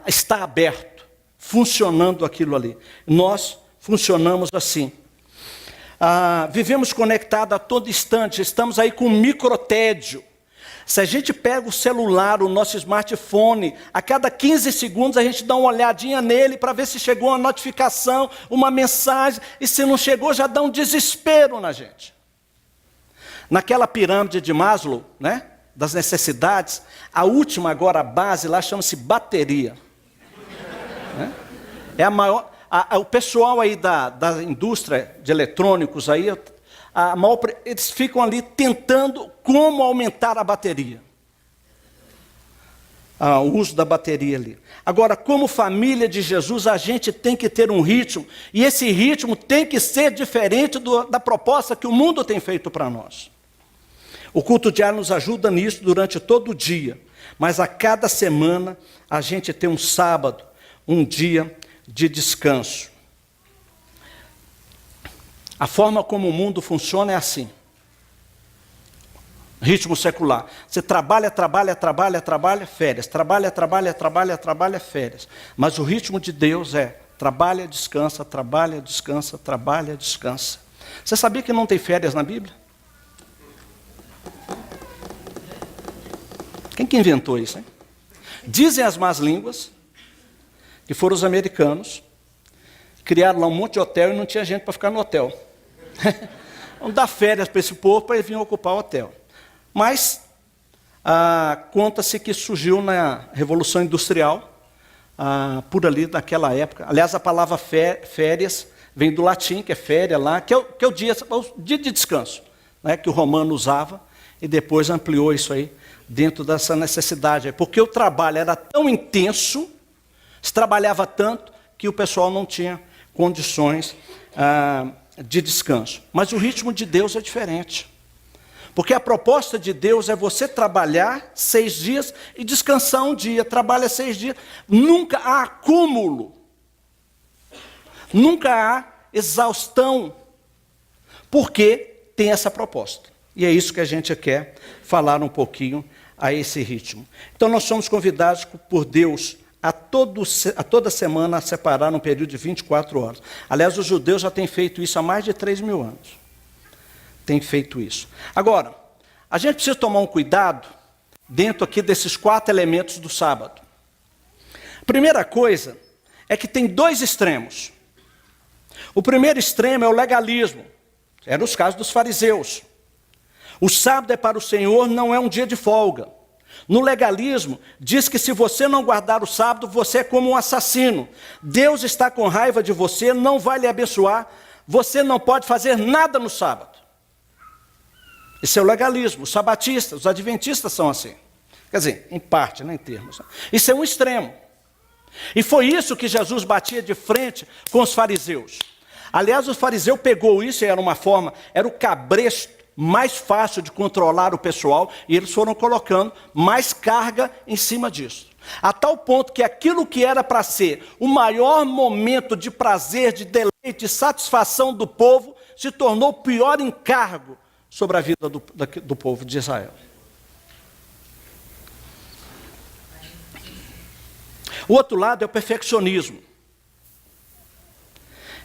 Está aberto, funcionando aquilo ali. Nós funcionamos assim. Vivemos conectados a todo instante, estamos aí com microtédio. Se a gente pega o celular, o nosso smartphone, a cada 15 segundos a gente dá uma olhadinha nele para ver se chegou uma notificação, uma mensagem, e se não chegou já dá um desespero na gente. Naquela pirâmide de Maslow, né, das necessidades, a última agora, a base lá, chama-se bateria. Né? É a maior, o pessoal aí da indústria de eletrônicos aí, eles ficam ali tentando como aumentar a bateria. O uso da bateria ali. Agora, como família de Jesus, a gente tem que ter um ritmo, e esse ritmo tem que ser diferente da proposta que o mundo tem feito para nós. O culto diário nos ajuda nisso durante todo o dia, mas a cada semana a gente tem um sábado, um dia de descanso. A forma como o mundo funciona é assim. Ritmo secular. Você trabalha, férias. Trabalha, férias. Mas o ritmo de Deus é trabalha, descansa, trabalha, descansa, trabalha, descansa. Você sabia que não tem férias na Bíblia? Quem que inventou isso, hein? Dizem as más línguas que foram os americanos, criaram lá um monte de hotel e não tinha gente para ficar no hotel. Vamos dar férias para esse povo para ele vir ocupar o hotel. Mas conta-se que surgiu na Revolução Industrial, por ali naquela época. Aliás, a palavra férias vem do latim, que é féria lá, que é o dia de descanso, né, que o romano usava, e depois ampliou isso aí dentro dessa necessidade. Porque o trabalho era tão intenso, se trabalhava tanto, que o pessoal não tinha condições de descanso. Mas o ritmo de Deus é diferente. Porque a proposta de Deus é você trabalhar 6 dias e descansar um dia. Trabalha 6 dias. Nunca há acúmulo. Nunca há exaustão. Porque tem essa proposta. E é isso que a gente quer falar um pouquinho a esse ritmo. Então nós somos convidados por Deus a toda semana a separar um período de 24 horas. Aliás, os judeus já têm feito isso há mais de 3.000 anos. Tem feito isso. Agora, a gente precisa tomar um cuidado dentro aqui desses 4 elementos do sábado. A primeira coisa é que tem 2 extremos. O primeiro extremo é o legalismo. Era os casos dos fariseus. O sábado é para o Senhor, não é um dia de folga. No legalismo, diz que se você não guardar o sábado, você é como um assassino. Deus está com raiva de você, não vai lhe abençoar, você não pode fazer nada no sábado. Isso é o legalismo. Os sabatistas, os adventistas são assim. Quer dizer, em parte, em termos. Isso é um extremo. E foi isso que Jesus batia de frente com os fariseus. Aliás, o fariseu pegou isso, e era uma forma, era o cabresto mais fácil de controlar o pessoal, e eles foram colocando mais carga em cima disso. A tal ponto que aquilo que era para ser o maior momento de prazer, de deleite, de satisfação do povo, se tornou o pior encargo sobre a vida do povo de Israel. O outro lado é o perfeccionismo,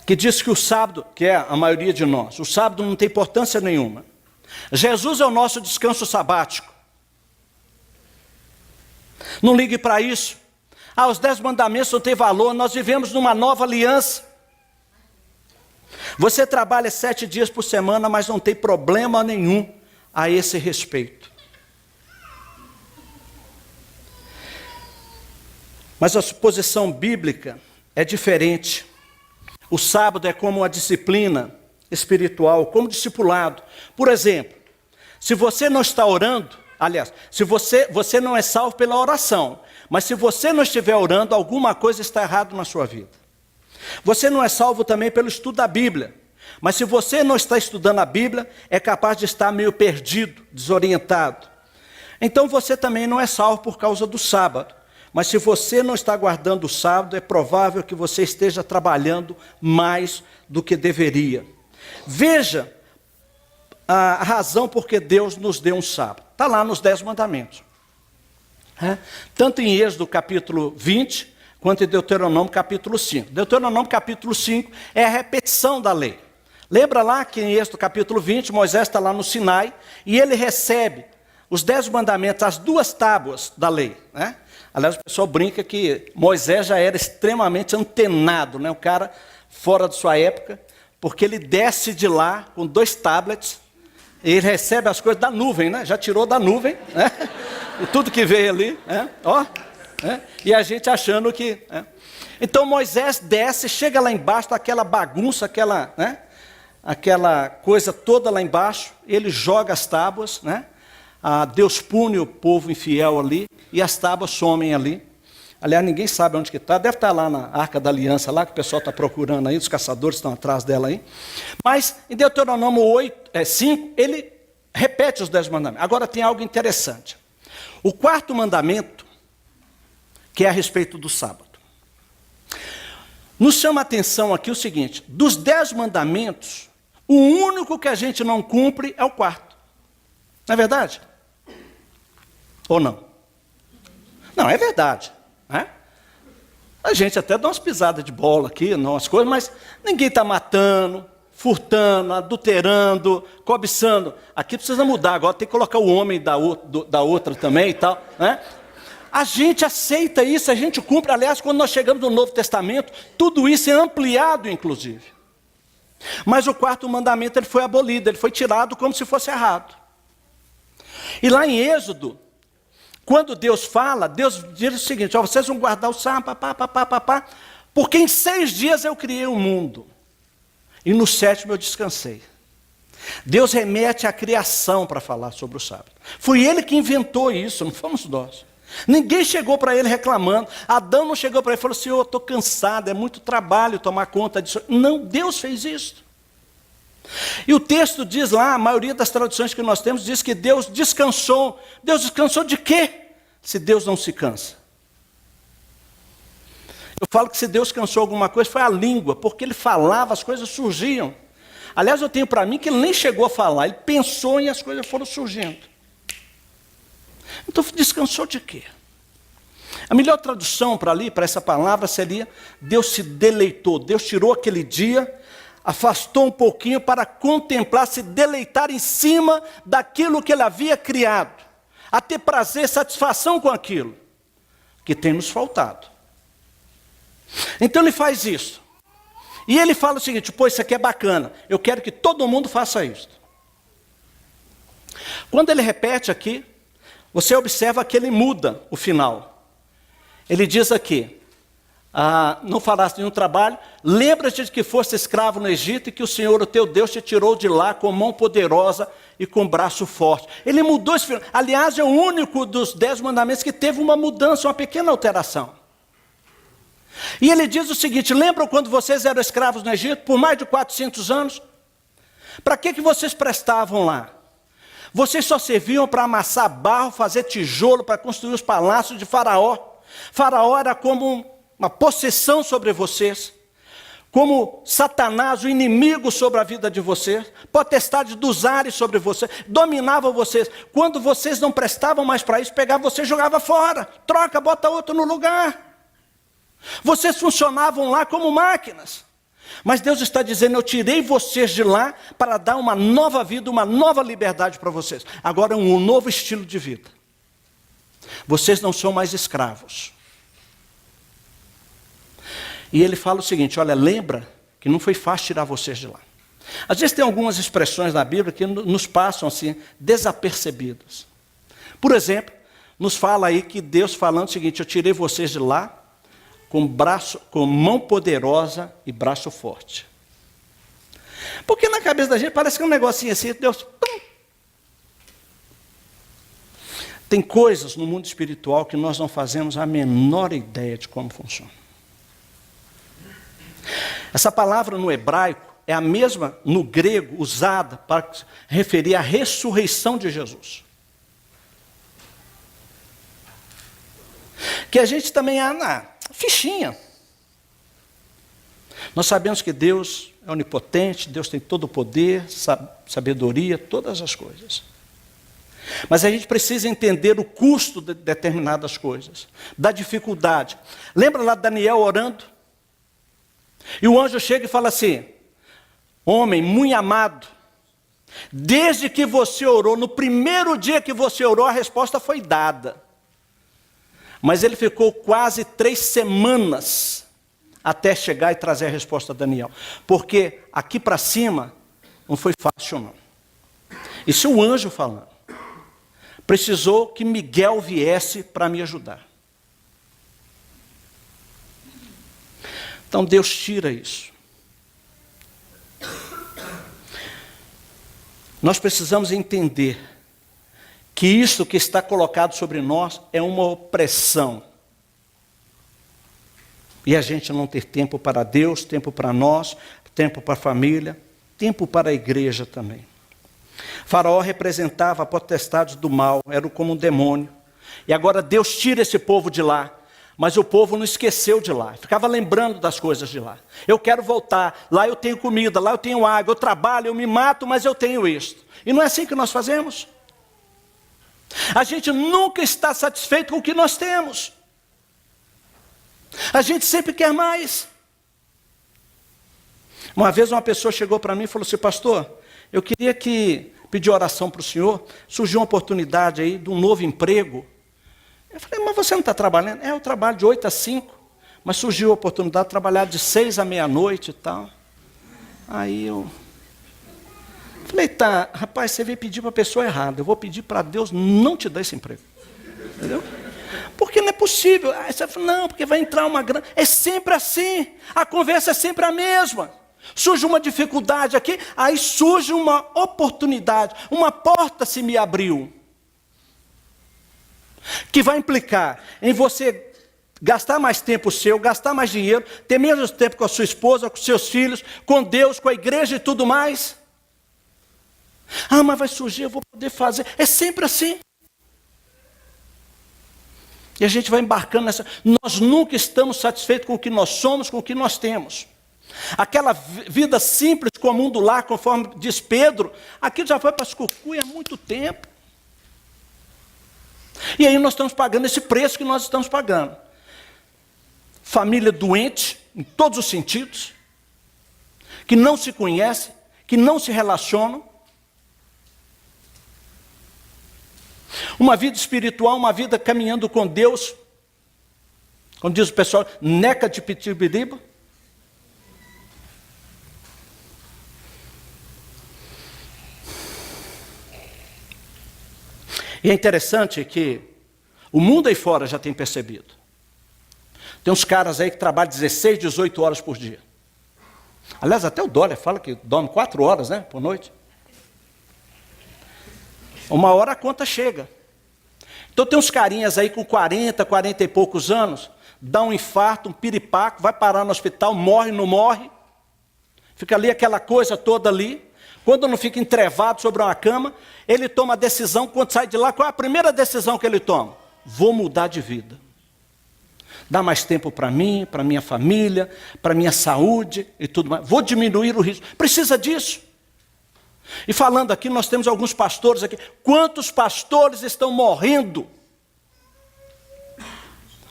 que diz que o sábado, que é a maioria de nós, o sábado não tem importância nenhuma. Jesus é o nosso descanso sabático. Não ligue para isso. Os 10 mandamentos não têm valor, nós vivemos numa nova aliança. Você trabalha 7 dias por semana, mas não tem problema nenhum a esse respeito. Mas a posição bíblica é diferente. O sábado é como uma disciplina espiritual, como discipulado. Por exemplo, se você não está orando, aliás, se você não é salvo pela oração, mas se você não estiver orando, alguma coisa está errada na sua vida. Você não é salvo também pelo estudo da Bíblia, mas se você não está estudando a Bíblia, é capaz de estar meio perdido, desorientado. Então você também não é salvo por causa do sábado. Mas se você não está guardando o sábado, é provável que você esteja trabalhando mais do que deveria. Veja a razão por que Deus nos deu um sábado. Está lá nos 10 mandamentos. Tanto em Êxodo capítulo 20, quanto em Deuteronômio capítulo 5. Deuteronômio capítulo 5 é a repetição da lei. Lembra lá que em Êxodo capítulo 20, Moisés está lá no Sinai, e ele recebe os 10 mandamentos, as 2 tábuas da lei, né? Aliás, o pessoal brinca que Moisés já era extremamente antenado, né? Um cara fora de sua época, porque ele desce de lá com 2 tablets, e ele recebe as coisas da nuvem, né? Já tirou da nuvem, né? E tudo que veio ali, né? E a gente achando que... Então Moisés desce, chega lá embaixo, aquela bagunça, aquela coisa toda lá embaixo, ele joga as tábuas, né? Deus pune o povo infiel ali, e as tábuas somem ali. Aliás, ninguém sabe onde que está, deve estar lá na Arca da Aliança, lá que o pessoal está procurando aí, os caçadores estão atrás dela aí. Mas em Deuteronômio 5, ele repete os 10 mandamentos. Agora tem algo interessante. O 4º mandamento, que é a respeito do sábado. Nos chama a atenção aqui o seguinte: dos 10 mandamentos, o único que a gente não cumpre é o 4º. Não é verdade? Ou não? Não, é verdade. Né? A gente até dá umas pisadas de bola aqui, umas coisas, mas ninguém está matando, furtando, adulterando, cobiçando. Aqui precisa mudar, agora tem que colocar o homem da outra também e tal. Né? A gente aceita isso, a gente cumpre. Aliás, quando nós chegamos no Novo Testamento, tudo isso é ampliado, inclusive. Mas o 4º mandamento ele foi abolido, ele foi tirado como se fosse errado. E lá em Êxodo, quando Deus fala, Deus diz o seguinte: vocês vão guardar o sábado, porque em 6 dias eu criei o mundo, e no 7º eu descansei. Deus remete à criação para falar sobre o sábado. Foi ele que inventou isso, não fomos nós. Ninguém chegou para ele reclamando. Adão não chegou para ele e falou: Senhor, eu estou cansado, é muito trabalho tomar conta disso. Não, Deus fez isso. E o texto diz lá, a maioria das traduções que nós temos, diz que Deus descansou. Deus descansou de quê? Se Deus não se cansa. Eu falo que se Deus cansou alguma coisa, foi a língua, porque ele falava, as coisas surgiam. Aliás, eu tenho para mim que ele nem chegou a falar, ele pensou e as coisas foram surgindo. Então, descansou de quê? A melhor tradução para ali, para essa palavra, seria: Deus se deleitou. Deus tirou aquele dia, afastou um pouquinho para contemplar, se deleitar em cima daquilo que ele havia criado, a ter prazer, satisfação com aquilo que tem nos faltado. Então ele faz isso. E ele fala o seguinte: pô, isso aqui é bacana, eu quero que todo mundo faça isso. Quando ele repete aqui, você observa que ele muda o final. Ele diz aqui, não farás nenhum trabalho, lembra-te de que foste escravo no Egito e que o Senhor, o teu Deus, te tirou de lá com mão poderosa e com braço forte. Ele mudou esse filho. Aliás, é o único dos 10 mandamentos que teve uma mudança, uma pequena alteração. E ele diz o seguinte: lembram quando vocês eram escravos no Egito por mais de 400 anos? Para que vocês prestavam lá? Vocês só serviam para amassar barro, fazer tijolo, para construir os palácios de Faraó. Faraó era como uma possessão sobre vocês, como Satanás, o inimigo sobre a vida de vocês, potestade dos ares sobre vocês, dominava vocês. Quando vocês não prestavam mais para isso, pegava você e jogava fora, troca, bota outro no lugar. Vocês funcionavam lá como máquinas. Mas Deus está dizendo: eu tirei vocês de lá para dar uma nova vida, uma nova liberdade para vocês. Agora um novo estilo de vida. Vocês não são mais escravos. E ele fala o seguinte: olha, lembra que não foi fácil tirar vocês de lá. Às vezes tem algumas expressões na Bíblia que nos passam assim, desapercebidas. Por exemplo, nos fala aí que Deus falando o seguinte: eu tirei vocês de lá com mão poderosa e braço forte. Porque na cabeça da gente parece que é um negocinho assim, Deus... Pum. Tem coisas no mundo espiritual que nós não fazemos a menor ideia de como funciona. Essa palavra no hebraico é a mesma no grego usada para referir à ressurreição de Jesus. Que a gente também fichinha. Nós sabemos que Deus é onipotente, Deus tem todo o poder, sabedoria, todas as coisas. Mas a gente precisa entender o custo de determinadas coisas, da dificuldade. Lembra lá de Daniel orando? E o anjo chega e fala assim: homem muito amado, desde que você orou, no primeiro dia que você orou, a resposta foi dada. Mas ele ficou quase 3 semanas até chegar e trazer a resposta a Daniel. Porque aqui para cima não foi fácil não. Isso é o anjo falando. Precisou que Miguel viesse para me ajudar. Então Deus tira isso. Nós precisamos entender que isso que está colocado sobre nós é uma opressão. E a gente não ter tempo para Deus, tempo para nós, tempo para a família, tempo para a igreja também. Faraó representava a potestade do mal, era como um demônio. E agora Deus tira esse povo de lá. Mas o povo não esqueceu de lá, ficava lembrando das coisas de lá. Eu quero voltar, lá eu tenho comida, lá eu tenho água, eu trabalho, eu me mato, mas eu tenho isto. E não é assim que nós fazemos? A gente nunca está satisfeito com o que nós temos. A gente sempre quer mais. Uma vez uma pessoa chegou para mim e falou assim: pastor, eu queria pedir oração para o senhor, surgiu uma oportunidade aí de um novo emprego. Eu falei: mas você não está trabalhando? Eu trabalho de 8 às 5, mas surgiu a oportunidade de trabalhar de 6 à meia-noite e tal. Aí eu falei: tá, rapaz, você veio pedir para a pessoa errada, eu vou pedir para Deus não te dar esse emprego. Entendeu? Porque não é possível. Aí você fala: não, porque vai entrar uma grana. É sempre assim, a conversa é sempre a mesma. Surge uma dificuldade aqui, aí surge uma oportunidade, uma porta se me abriu. Que vai implicar em você gastar mais tempo seu, gastar mais dinheiro, ter menos tempo com a sua esposa, com seus filhos, com Deus, com a igreja e tudo mais. Ah, mas vai surgir, eu vou poder fazer. É sempre assim. E a gente vai embarcando nessa... Nós nunca estamos satisfeitos com o que nós somos, com o que nós temos. Aquela vida simples, comum do lar, conforme diz Pedro, aquilo já foi para as cucuias há muito tempo. E aí nós estamos pagando esse preço que nós estamos pagando. Família doente, em todos os sentidos, que não se conhece, que não se relacionam. Uma vida espiritual, uma vida caminhando com Deus, como diz o pessoal, neca de pitibiriba. E é interessante que o mundo aí fora já tem percebido. Tem uns caras aí que trabalham 16, 18 horas por dia. Aliás, até o Dória fala que dorme 4 horas, né, por noite. Uma hora a conta chega. Então tem uns carinhas aí com 40, 40 e poucos anos, dá um infarto, um piripaco, vai parar no hospital, morre, não morre. Fica ali aquela coisa toda ali. Quando não fica entrevado sobre uma cama, ele toma a decisão, quando sai de lá, qual é a primeira decisão que ele toma? Vou mudar de vida. Dá mais tempo para mim, para minha família, para minha saúde e tudo mais. Vou diminuir o risco. Precisa disso. E falando aqui, nós temos alguns pastores aqui. Quantos pastores estão morrendo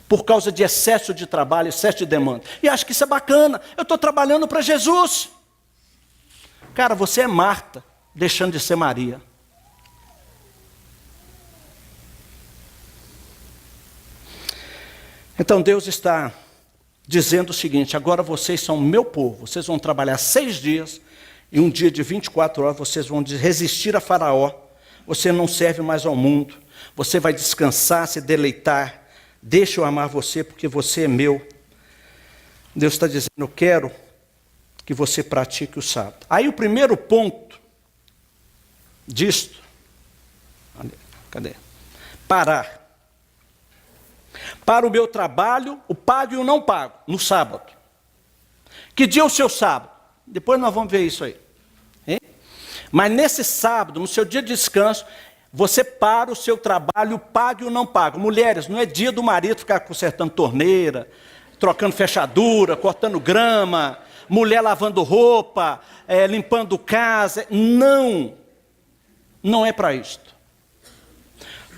por causa de excesso de trabalho, excesso de demanda? E acho que isso é bacana. Eu estou trabalhando para Jesus. Cara, você é Marta, deixando de ser Maria. Então Deus está dizendo o seguinte: agora vocês são meu povo, vocês vão trabalhar 6 dias, e um dia de 24 horas vocês vão resistir a Faraó, você não serve mais ao mundo, você vai descansar, se deleitar, deixa eu amar você porque você é meu. Deus está dizendo: eu quero que você pratique o sábado. Aí o primeiro ponto disto, cadê? Parar. Para o meu trabalho, o pago e o não pago, no sábado. Que dia é o seu sábado? Depois nós vamos ver isso aí. Hein? Mas nesse sábado, no seu dia de descanso, você para o seu trabalho, pague ou não pague. Mulheres, não é dia do marido ficar consertando torneira, trocando fechadura, cortando grama, mulher lavando roupa, limpando casa. Não, não é para isto.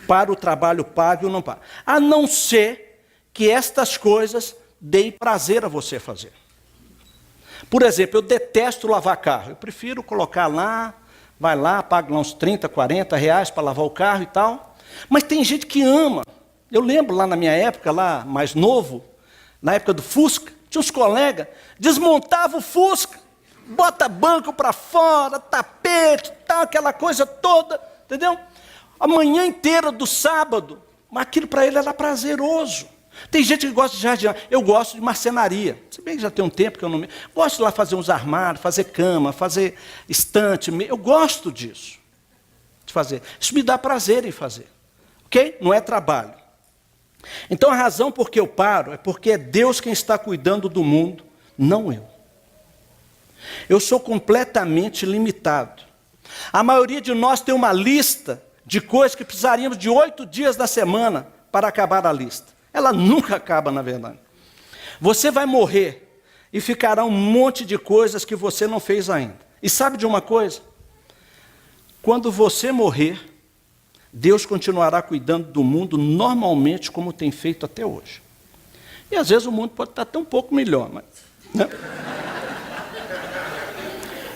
Para o trabalho, pague ou não pague. A não ser que estas coisas deem prazer a você fazer. Por exemplo, eu detesto lavar carro. Eu prefiro colocar lá, vai lá, paga lá uns 30, 40 reais para lavar o carro e tal. Mas tem gente que ama. Eu lembro lá na minha época, lá mais novo, na época do Fusca, tinha uns colegas, desmontava o Fusca, bota banco para fora, tapete, tal, aquela coisa toda, entendeu? A manhã inteira do sábado, mas aquilo para ele era prazeroso. Tem gente que gosta de jardinar, eu gosto de marcenaria. Se bem que já tem um tempo que eu não me... Gosto de lá fazer uns armários, fazer cama, fazer estante. Eu gosto disso, de fazer. Isso me dá prazer em fazer. Ok? Não é trabalho. Então a razão por que eu paro é porque é Deus quem está cuidando do mundo, não eu. Eu sou completamente limitado. A maioria de nós tem uma lista de coisas que precisaríamos de 8 dias da semana para acabar a lista. Ela nunca acaba, na verdade. Você vai morrer e ficará um monte de coisas que você não fez ainda. E sabe de uma coisa? Quando você morrer, Deus continuará cuidando do mundo normalmente como tem feito até hoje. E às vezes o mundo pode estar até um pouco melhor, mas... né?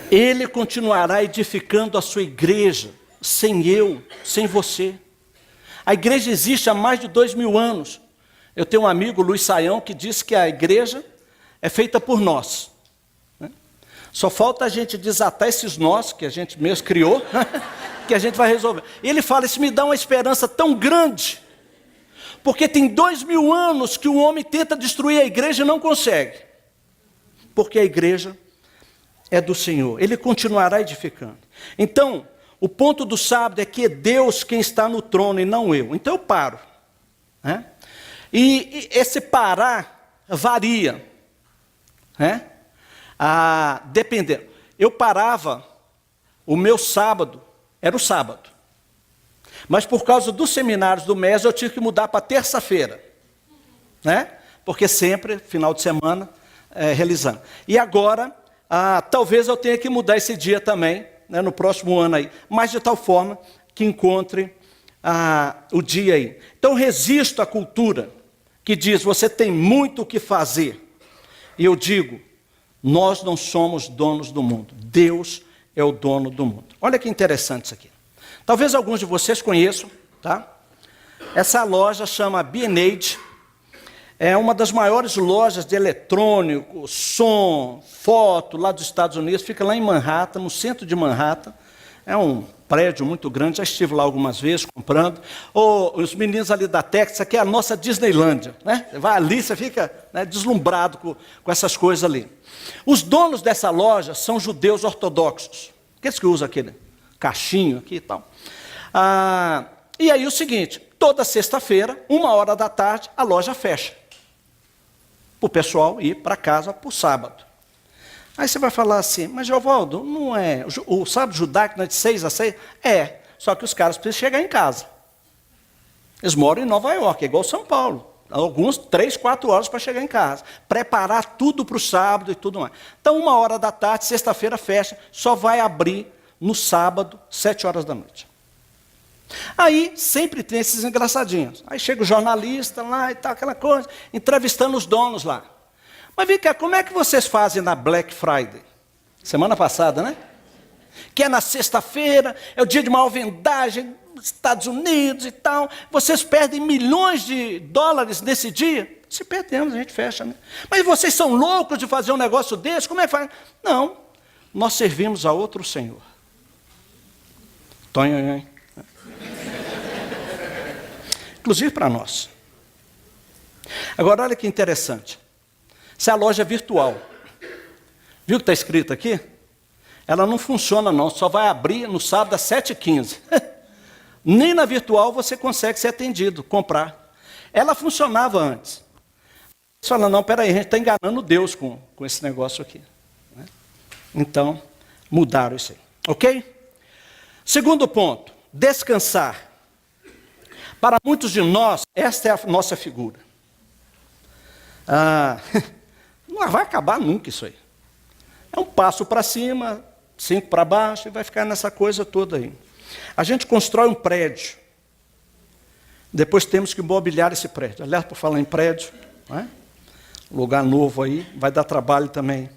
Ele continuará edificando a sua igreja, sem eu, sem você. A igreja existe há mais de 2000 anos. Eu tenho um amigo, Luiz Saião, que disse que a igreja é feita por nós. Só falta a gente desatar esses nós, que a gente mesmo criou, que a gente vai resolver. E ele fala, isso me dá uma esperança tão grande, porque tem 2000 anos que o homem tenta destruir a igreja e não consegue. Porque a igreja é do Senhor, Ele continuará edificando. Então, o ponto do sábado é que é Deus quem está no trono e não eu. Então eu paro. Né? E esse parar varia. Né? Dependendo. Eu parava, o meu sábado era o sábado. Mas por causa dos seminários do MES, eu tive que mudar para terça-feira. Né? Porque sempre, final de semana, realizando. E agora, talvez eu tenha que mudar esse dia também, né, no próximo ano aí, mas de tal forma que encontre o dia aí. Então resisto à cultura que diz, você tem muito o que fazer. E eu digo, nós não somos donos do mundo, Deus é o dono do mundo. Olha que interessante isso aqui. Talvez alguns de vocês conheçam, tá? Essa loja chama B&H, é uma das maiores lojas de eletrônico, som, foto, lá dos Estados Unidos, fica lá em Manhattan, no centro de Manhattan. É um prédio muito grande, já estive lá algumas vezes comprando. Os meninos ali da Texas, aqui é a nossa Disneylândia, né? Você vai ali, você fica, né, deslumbrado com essas coisas ali. Os donos dessa loja são judeus ortodoxos, aqueles que usam aquele cachinho aqui e tal. E aí o seguinte, toda sexta-feira, 1h da tarde, a loja fecha, para o pessoal ir para casa para o sábado. Aí você vai falar assim, mas Geovaldo, não é, o sábado judaico não é de 6 às 6? É, só que os caras precisam chegar em casa. Eles moram em Nova York, é igual São Paulo. Alguns 3, 4 horas para chegar em casa. Preparar tudo para o sábado e tudo mais. Então, 1h da tarde, sexta-feira fecha, só vai abrir no sábado, 7 horas da noite. Aí, sempre tem esses engraçadinhos. Aí chega o jornalista lá e tal, aquela coisa, entrevistando os donos lá. Mas vem cá, como é que vocês fazem na Black Friday? Semana passada, né? Que é na sexta-feira, é o dia de maior vendagem nos Estados Unidos e tal. Vocês perdem milhões de dólares nesse dia? Se perdemos, a gente fecha, né? Mas vocês são loucos de fazer um negócio desse? Como é que faz? Não, nós servimos a outro Senhor. Tonhonhon. Inclusive para nós. Agora, olha que interessante. Se a loja é virtual, viu o que está escrito aqui? Ela não funciona não, só vai abrir no sábado às 7h15. Nem na virtual você consegue ser atendido, comprar. Ela funcionava antes. Você fala, não, peraí, a gente está enganando Deus com esse negócio aqui. Então, mudaram isso aí. Ok? Segundo ponto, descansar. Para muitos de nós, esta é a nossa figura. Não vai acabar nunca isso aí. É um passo para cima, 5 para baixo, e vai ficar nessa coisa toda aí. A gente constrói um prédio. Depois temos que mobiliar esse prédio. Aliás, por falar em prédio, né? Lugar novo aí, vai dar trabalho também.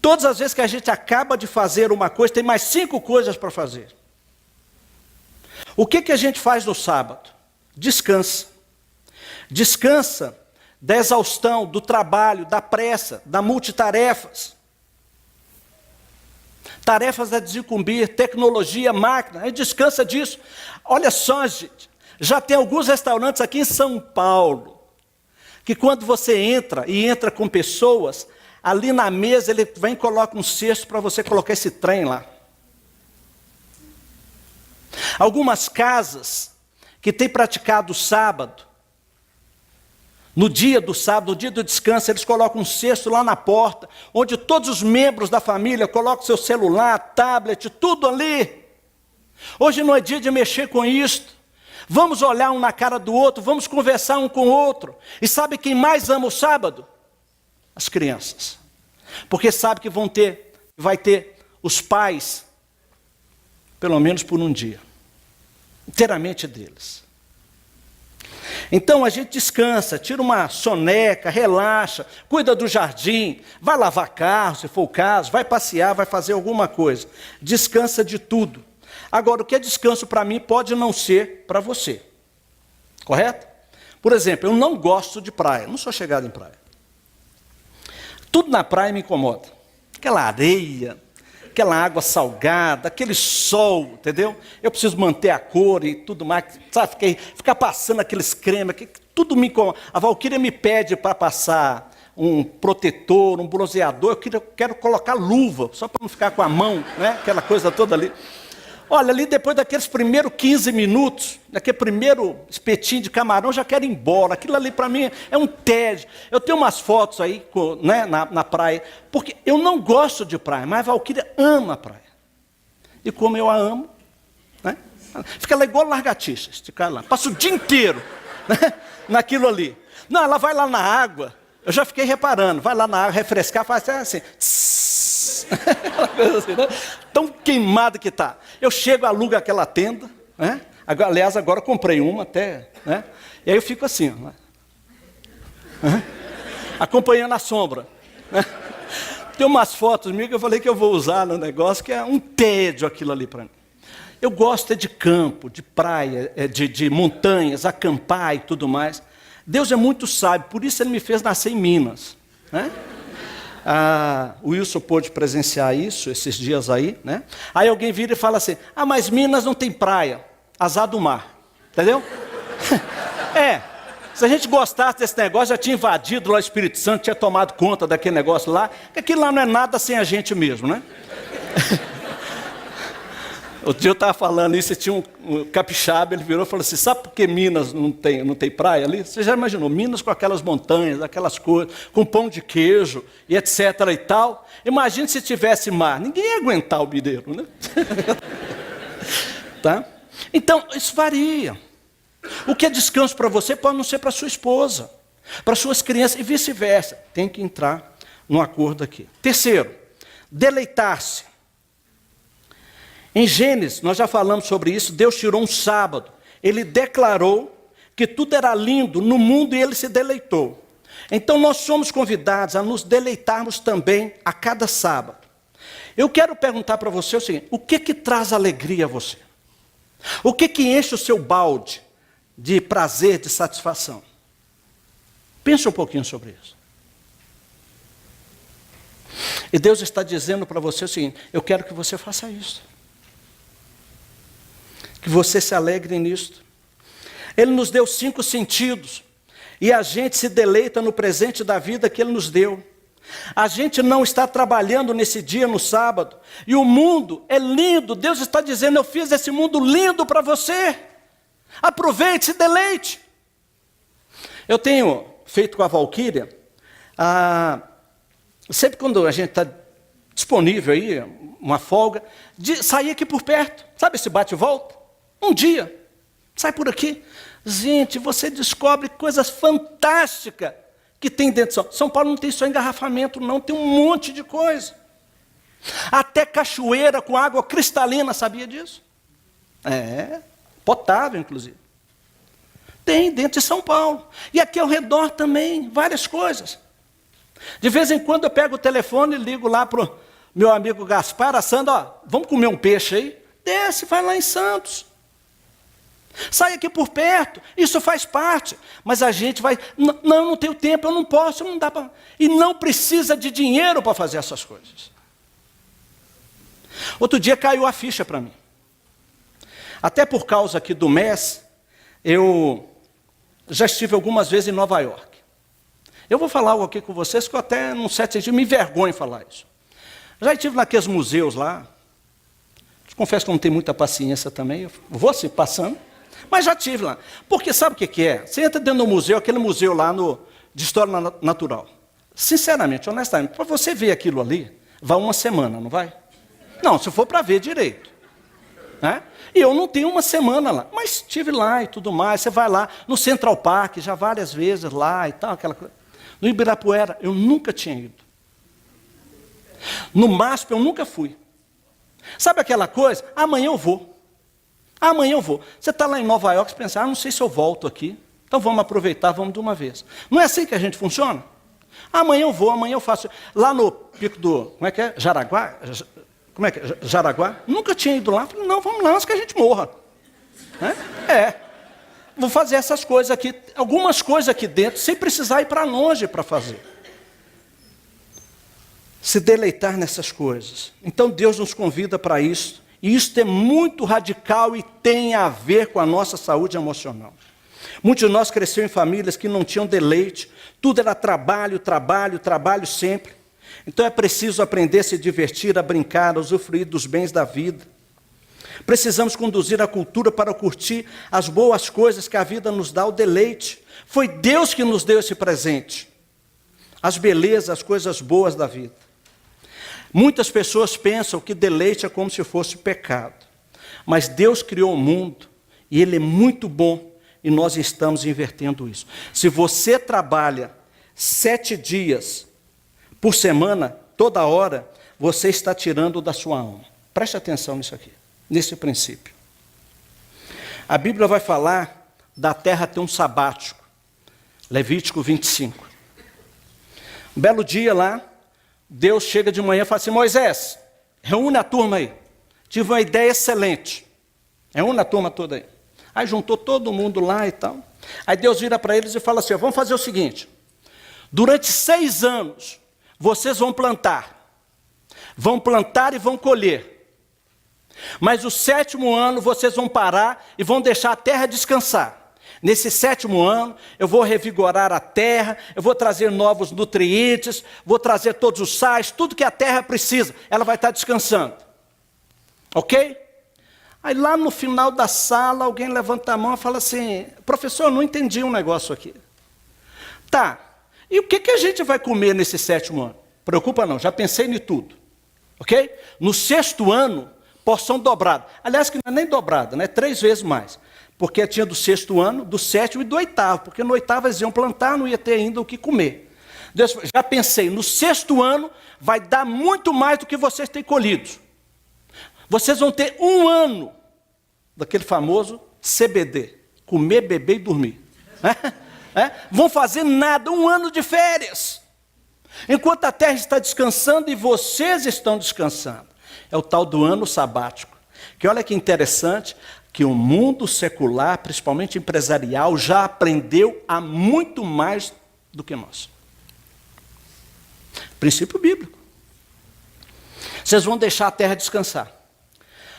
Todas as vezes que a gente acaba de fazer uma coisa, tem mais 5 coisas para fazer. O que a gente faz no sábado? Descansa. Descansa da exaustão, do trabalho, da pressa, da multitarefas. Tarefas a desincumbir, tecnologia, máquina, a gente descansa disso. Olha só, gente, já tem alguns restaurantes aqui em São Paulo, que quando você entra, e entra com pessoas, ali na mesa ele vem e coloca um cesto para você colocar esse trem lá. Algumas casas que têm praticado o sábado, no dia do sábado, no dia do descanso, eles colocam um cesto lá na porta, onde todos os membros da família colocam seu celular, tablet, tudo ali. Hoje não é dia de mexer com isto. Vamos olhar um na cara do outro, vamos conversar um com o outro. E sabe quem mais ama o sábado? As crianças. Porque sabe que vai ter os pais, pelo menos por um dia, inteiramente deles. Então a gente descansa, tira uma soneca, relaxa, cuida do jardim, vai lavar carro, se for o caso, vai passear, vai fazer alguma coisa. Descansa de tudo. Agora, o que é descanso para mim pode não ser para você. Correto? Por exemplo, eu não gosto de praia, não sou chegado em praia. Tudo na praia me incomoda. Aquela areia, aquela água salgada, aquele sol, entendeu? Eu preciso manter a cor e tudo mais, sabe? Ficar passando aqueles cremes, tudo me incomoda. A Valquíria me pede para passar um protetor, um bronzeador, eu quero colocar luva, só para não ficar com a mão, né? Aquela coisa toda ali. Olha, ali depois daqueles primeiros 15 minutos, daquele primeiro espetinho de camarão, já quero ir embora. Aquilo ali para mim é um tédio. Eu tenho umas fotos aí, né, na praia, porque eu não gosto de praia, mas a Valquíria ama a praia. E como eu a amo, né, fica lá igual lagartixa, esticar lá. Passa o dia inteiro, né, naquilo ali. Não, ela vai lá na água, eu já fiquei reparando, vai lá na água refrescar, faz assim, aquela coisa assim, né? Tão queimado que está. Eu chego, alugo aquela tenda, né? Aliás, agora comprei uma até, né? E aí eu fico assim, né? Acompanhando a sombra, né? Tem umas fotos minhas que eu falei que eu vou usar no negócio, que é um tédio aquilo ali para mim. Eu gosto de campo, de praia, de montanhas, acampar e tudo mais. Deus é muito sábio, por isso Ele me fez nascer em Minas, né? O Wilson pôde presenciar isso esses dias aí, né? Aí alguém vira e fala assim, mas Minas não tem praia, azar do mar, entendeu? Se a gente gostasse desse negócio, já tinha invadido lá o Espírito Santo, tinha tomado conta daquele negócio lá, que aquilo lá não é nada sem a gente mesmo, né? Outro dia eu estava falando isso, e tinha um capixaba, ele virou e falou assim, sabe por que Minas não tem praia ali? Você já imaginou, Minas com aquelas montanhas, aquelas coisas, com pão de queijo e etc e tal. Imagina se tivesse mar, ninguém ia aguentar o mineiro, né? Tá? Então, isso varia. O que é descanso para você pode não ser para sua esposa, para suas crianças e vice-versa. Tem que entrar num acordo aqui. Terceiro, deleitar-se. Em Gênesis, nós já falamos sobre isso, Deus tirou um sábado. Ele declarou que tudo era lindo no mundo e ele se deleitou. Então nós somos convidados a nos deleitarmos também a cada sábado. Eu quero perguntar para você o seguinte, o que traz alegria a você? O que enche o seu balde de prazer, de satisfação? Pense um pouquinho sobre isso. E Deus está dizendo para você o seguinte, eu quero que você faça isso. Que você se alegre nisto. Ele nos deu 5 sentidos. E a gente se deleita no presente da vida que Ele nos deu. A gente não está trabalhando nesse dia, no sábado. E o mundo é lindo. Deus está dizendo, eu fiz esse mundo lindo para você. Aproveite, se deleite. Eu tenho feito com a Valquíria, sempre quando a gente está disponível aí, uma folga, de sair aqui por perto. Sabe esse bate e volta? Um dia, sai por aqui. Gente, você descobre coisas fantásticas que tem dentro de São Paulo. São Paulo não tem só engarrafamento, não, tem um monte de coisa. Até cachoeira com água cristalina, sabia disso? Potável, inclusive. Tem dentro de São Paulo. E aqui ao redor também, várias coisas. De vez em quando eu pego o telefone e ligo lá para o meu amigo Gaspar, a Sandra, vamos comer um peixe aí? Desce, vai lá em Santos. Sai aqui por perto, isso faz parte. Mas a gente vai, não tenho tempo, eu não posso, não dá para... E não precisa de dinheiro para fazer essas coisas. Outro dia caiu a ficha para mim. Até por causa aqui do MES, eu já estive algumas vezes em Nova York. Eu vou falar algo aqui com vocês que eu até, num certo sentido, me envergonho em falar isso. Já estive naqueles museus lá. Confesso que eu não tenho muita paciência também, eu vou assim, passando. Mas já estive lá. Porque sabe o que é? Você entra dentro do museu, aquele museu lá de História Natural. Sinceramente, honestamente, para você ver aquilo ali, vai uma semana, não vai? Não, se for para ver direito. Né? E eu não tenho uma semana lá, mas estive lá e tudo mais. Você vai lá no Central Park, já várias vezes lá e tal, aquela coisa. No Ibirapuera, eu nunca tinha ido. No MASP, eu nunca fui. Sabe aquela coisa? Amanhã eu vou. Amanhã eu vou. Você está lá em Nova York e pensa, não sei se eu volto aqui. Então vamos aproveitar, vamos de uma vez. Não é assim que a gente funciona? Amanhã eu vou, amanhã eu faço. Lá no pico do, como é que é? Jaraguá? Como é que é? Jaraguá? Nunca tinha ido lá. Falei, não, vamos lá antes que a gente morra. Vou fazer essas coisas aqui, algumas coisas aqui dentro, sem precisar ir para longe para fazer. Se deleitar nessas coisas. Então Deus nos convida para isso. E isso é muito radical e tem a ver com a nossa saúde emocional. Muitos de nós cresceram em famílias que não tinham deleite. Tudo era trabalho, trabalho, trabalho sempre. Então é preciso aprender a se divertir, a brincar, a usufruir dos bens da vida. Precisamos conduzir a cultura para curtir as boas coisas que a vida nos dá, o deleite. Foi Deus que nos deu esse presente. As belezas, as coisas boas da vida. Muitas pessoas pensam que deleite é como se fosse pecado. Mas Deus criou o mundo e Ele é muito bom e nós estamos invertendo isso. Se você trabalha 7 dias por semana, toda hora, você está tirando da sua alma. Preste atenção nisso aqui, nesse princípio. A Bíblia vai falar da terra ter um sabático. Levítico 25. Um belo dia lá, Deus chega de manhã e fala assim, Moisés, reúne a turma aí. Tive uma ideia excelente. Reúne a turma toda aí. Aí juntou todo mundo lá e tal. Aí Deus vira para eles e fala assim, vamos fazer o seguinte. Durante 6 anos, vocês vão plantar e vão colher. Mas o 7º ano vocês vão parar e vão deixar a terra descansar. Nesse 7º ano, eu vou revigorar a terra, eu vou trazer novos nutrientes, vou trazer todos os sais, tudo que a terra precisa, ela vai estar descansando. Ok? Aí lá no final da sala, alguém levanta a mão e fala assim, professor, eu não entendi um negócio aqui. Tá, e o que a gente vai comer nesse 7º ano? Preocupa não, já pensei em tudo. Ok? No 6º ano, porção dobrada. Aliás, que não é nem dobrada, né? 3 vezes mais. Porque tinha do 6º ano, do 7º e do 8º. Porque no 8º eles iam plantar, não ia ter ainda o que comer. Deus, já pensei, no 6º ano vai dar muito mais do que vocês têm colhido. Vocês vão ter 1 ano daquele famoso CBD. Comer, beber e dormir. Vão fazer nada, 1 ano de férias. Enquanto a terra está descansando e vocês estão descansando. É o tal do ano sabático. Que olha que interessante, que o mundo secular, principalmente empresarial, já aprendeu a muito mais do que nós. Princípio bíblico. Vocês vão deixar a terra descansar.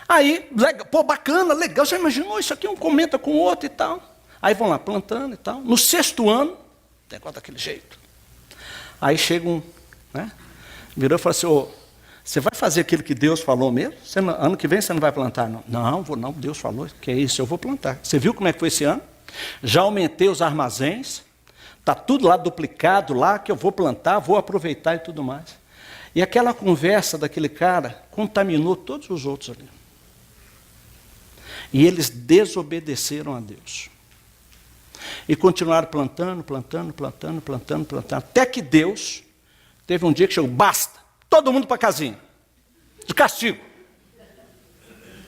Aí, pô, bacana, legal, já imaginou isso aqui, um comenta com o outro e tal. Aí vão lá plantando e tal. No 6º ano, negócio daquele jeito. Aí chega um, né, virou e falou assim, ô, você vai fazer aquilo que Deus falou mesmo? Ano que vem você não vai plantar, não? Não, vou não, Deus falou, que é isso, eu vou plantar. Você viu como é que foi esse ano? Já aumentei os armazéns, está tudo lá duplicado lá, que eu vou plantar, vou aproveitar e tudo mais. E aquela conversa daquele cara contaminou todos os outros ali. E eles desobedeceram a Deus. E continuaram plantando, até que Deus teve um dia que chegou, basta, todo mundo para a casinha, de castigo.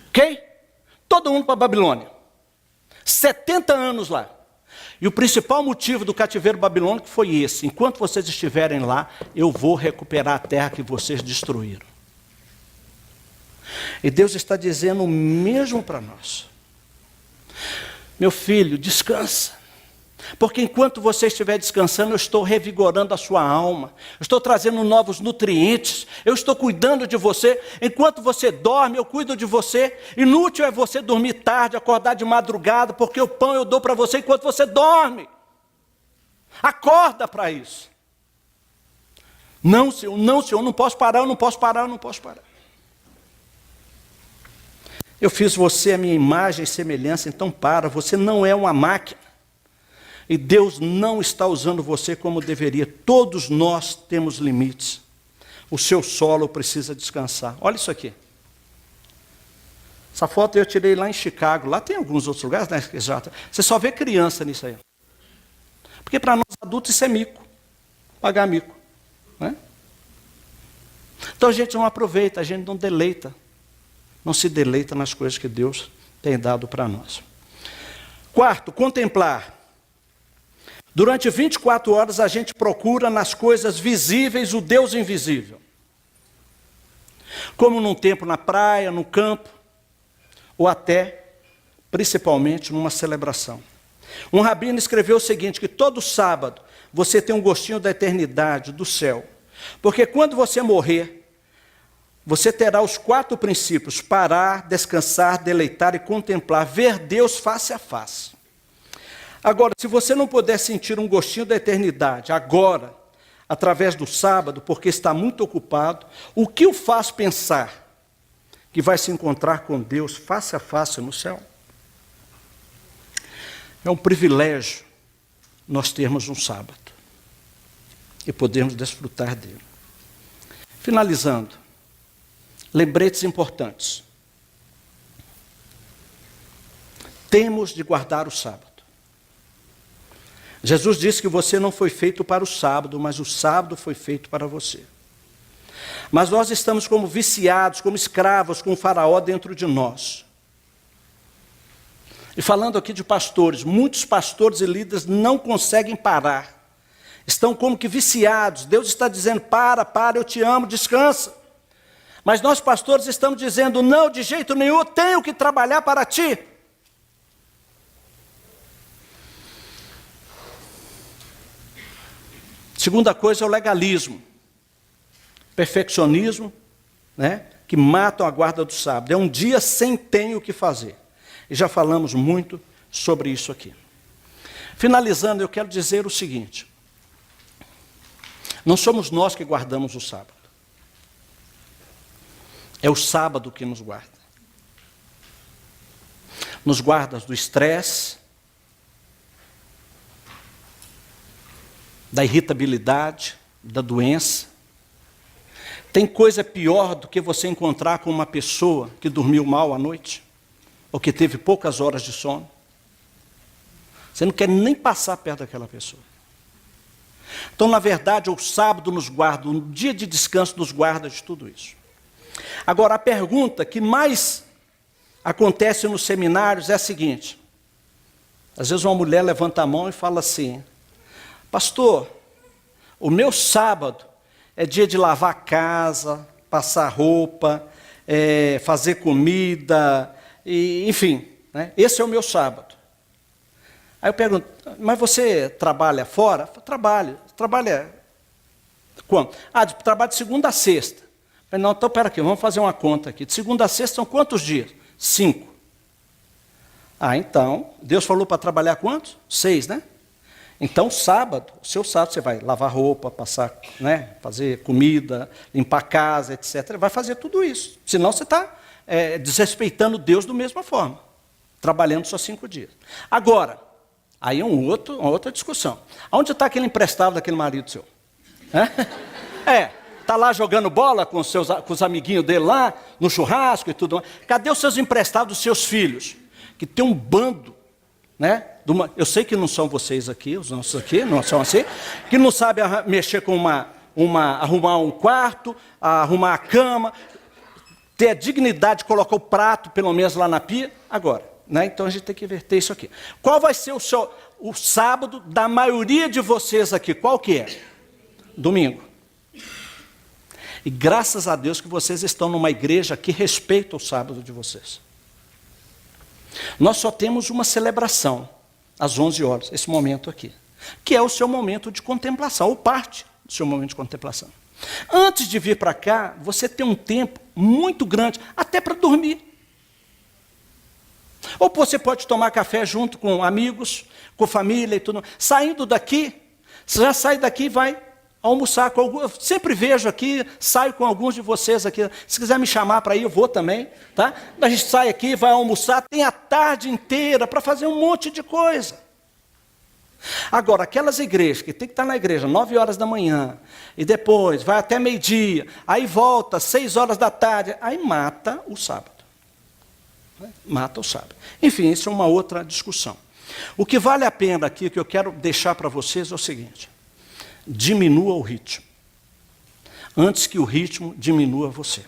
Ok? Todo mundo para a Babilônia. 70 anos lá. E o principal motivo do cativeiro babilônico foi esse, enquanto vocês estiverem lá, eu vou recuperar a terra que vocês destruíram. E Deus está dizendo o mesmo para nós. Meu filho, descansa. Porque enquanto você estiver descansando, eu estou revigorando a sua alma. Eu estou trazendo novos nutrientes. Eu estou cuidando de você. Enquanto você dorme, eu cuido de você. Inútil é você dormir tarde, acordar de madrugada, porque o pão eu dou para você enquanto você dorme. Acorda para isso. Não, Senhor, não posso parar, eu não posso parar. Eu fiz você a minha imagem e semelhança, então para, você não é uma máquina. E Deus não está usando você como deveria. Todos nós temos limites. O seu solo precisa descansar. Olha isso aqui. Essa foto eu tirei lá em Chicago. Lá tem alguns outros lugares, né? Você só vê criança nisso aí. Porque para nós adultos isso é mico. Pagar mico. Né? Então a gente não aproveita, a gente não deleita. Não se deleita nas coisas que Deus tem dado para nós. 4, contemplar. Durante 24 horas a gente procura nas coisas visíveis o Deus invisível. Como num tempo na praia, no campo, ou até, principalmente, numa celebração. Um rabino escreveu o seguinte, que todo sábado você tem um gostinho da eternidade, do céu. Porque quando você morrer, você terá os 4 princípios, parar, descansar, deleitar e contemplar, ver Deus face a face. Agora, se você não puder sentir um gostinho da eternidade agora, através do sábado, porque está muito ocupado, o que o faz pensar que vai se encontrar com Deus face a face no céu? É um privilégio nós termos um sábado e podermos desfrutar dele. Finalizando, lembretes importantes. Temos de guardar o sábado. Jesus disse que você não foi feito para o sábado, mas o sábado foi feito para você. Mas nós estamos como viciados, como escravos, com o faraó dentro de nós. E falando aqui de pastores, muitos pastores e líderes não conseguem parar. Estão como que viciados. Deus está dizendo, para, eu te amo, descansa. Mas nós pastores estamos dizendo, não, de jeito nenhum, eu tenho que trabalhar para ti. Segunda coisa é o legalismo. perfeccionismo, né, que matam a guarda do sábado. É um dia sem ter o que fazer. E já falamos muito sobre isso aqui. Finalizando, eu quero dizer o seguinte. Não somos nós que guardamos o sábado. É o sábado que nos guarda. Nos guarda do estresse, da irritabilidade, da doença. Tem coisa pior do que você encontrar com uma pessoa que dormiu mal à noite, ou que teve poucas horas de sono. Você não quer nem passar perto daquela pessoa. Então, na verdade, o sábado nos guarda, o dia de descanso nos guarda de tudo isso. Agora, a pergunta que mais acontece nos seminários é a seguinte. Às vezes uma mulher levanta a mão e fala assim, pastor, o meu sábado é dia de lavar a casa, passar roupa, fazer comida, enfim, né? Esse é o meu sábado. Aí eu pergunto, mas você trabalha fora? Trabalho. Trabalha quando? Trabalho de segunda a sexta. Não, então pera aqui, vamos fazer uma conta aqui. De segunda a sexta são quantos dias? 5. Então, Deus falou para trabalhar quantos? 6, né? Então, sábado, o seu sábado você vai lavar roupa, passar, né, fazer comida, limpar a casa, etc. Vai fazer tudo isso. Senão você está desrespeitando Deus da mesma forma, trabalhando só 5 dias. Agora, aí é uma outra discussão. Onde está aquele emprestado daquele marido seu? Está lá jogando bola com os amiguinhos dele lá, no churrasco e tudo mais. Cadê os seus emprestados, os seus filhos? Que tem um bando, né? Eu sei que não são vocês aqui, os nossos aqui, não são assim, que não sabem mexer com arrumar um quarto, arrumar a cama, ter a dignidade de colocar o prato, pelo menos lá na pia. Agora, né? Então a gente tem que inverter isso aqui. Qual vai ser o sábado da maioria de vocês aqui? Qual que é? Domingo. E graças a Deus que vocês estão numa igreja que respeita o sábado de vocês. Nós só temos uma celebração, às 11 horas, esse momento aqui, que é o seu momento de contemplação, ou parte do seu momento de contemplação. Antes de vir para cá, você tem um tempo muito grande, até para dormir. Ou você pode tomar café junto com amigos, com família e tudo. Saindo daqui, você já sai daqui e vai almoçar com alguns. Eu sempre vejo aqui, saio com alguns de vocês aqui. Se quiser me chamar para ir, eu vou também. Tá? A gente sai aqui, vai almoçar, tem a tarde inteira para fazer um monte de coisa. Agora, aquelas igrejas que tem que estar na igreja 9 horas da manhã, e depois vai até meio-dia, aí volta 6 horas da tarde, aí mata o sábado. Mata o sábado. Enfim, isso é uma outra discussão. O que vale a pena aqui, que eu quero deixar para vocês, é o seguinte. Diminua o ritmo. Antes que o ritmo diminua você.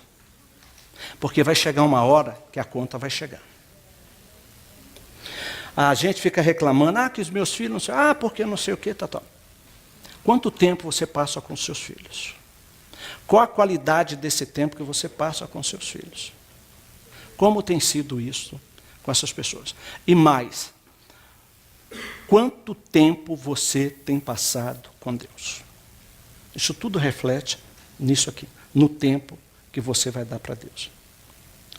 Porque vai chegar uma hora que a conta vai chegar. A gente fica reclamando, que os meus filhos não sei, porque não sei o que, tá. Quanto tempo você passa com seus filhos? Qual a qualidade desse tempo que você passa com seus filhos? Como tem sido isso com essas pessoas? E mais, quanto tempo você tem passado com Deus? Isso tudo reflete nisso aqui, no tempo que você vai dar para Deus.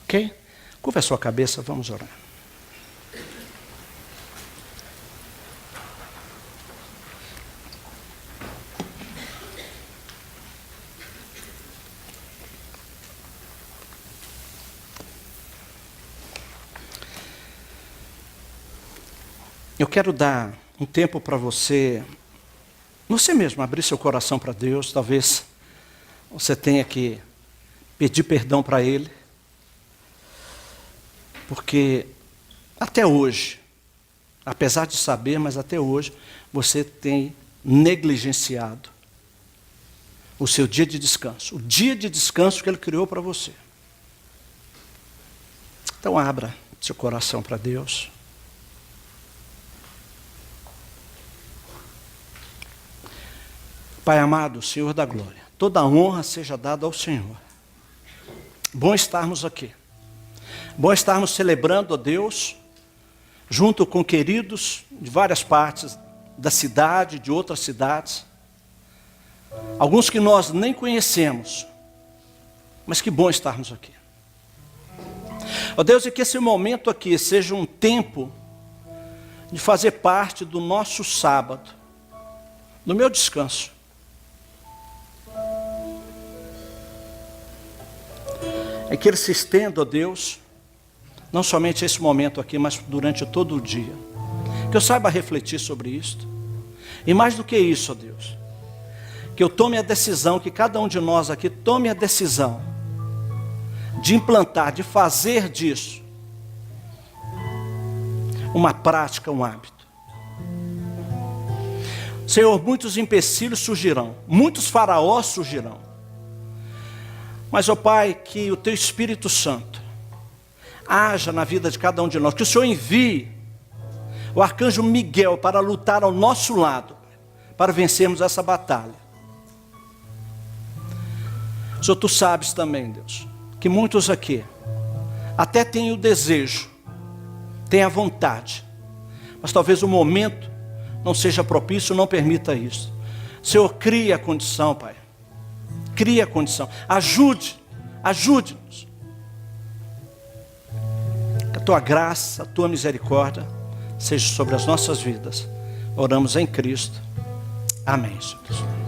Ok? Curva a sua cabeça, vamos orar. Eu quero dar um tempo para você mesmo, abrir seu coração para Deus. Talvez você tenha que pedir perdão para Ele. Porque até hoje, apesar de saber, mas até hoje, você tem negligenciado o seu dia de descanso. O dia de descanso que Ele criou para você. Então abra seu coração para Deus. Pai amado, Senhor da glória, toda a honra seja dada ao Senhor. Bom estarmos aqui. Bom estarmos celebrando a Deus, junto com queridos de várias partes da cidade, de outras cidades. Alguns que nós nem conhecemos, Mas que bom estarmos aqui. Ó Deus, e que esse momento aqui seja um tempo de fazer parte do nosso sábado, do meu descanso. É que ele se estenda, ó Deus, não somente esse momento aqui, mas durante todo o dia. Que eu saiba refletir sobre isto. E mais do que isso, ó Deus, que eu tome a decisão, que cada um de nós aqui tome a decisão de implantar, de fazer disso uma prática, um hábito. Senhor, muitos empecilhos surgirão, muitos faraós surgirão. Mas, ó Pai, que o Teu Espírito Santo haja na vida de cada um de nós. Que o Senhor envie o arcanjo Miguel para lutar ao nosso lado, para vencermos essa batalha. Senhor, Tu sabes também, Deus, que muitos aqui até têm o desejo, têm a vontade, mas talvez o momento não seja propício, não permita isso. Senhor, crie a condição, Pai. Crie a condição. Ajude-nos. Que a Tua graça, a Tua misericórdia seja sobre as nossas vidas. Oramos em Cristo. Amém, Senhor.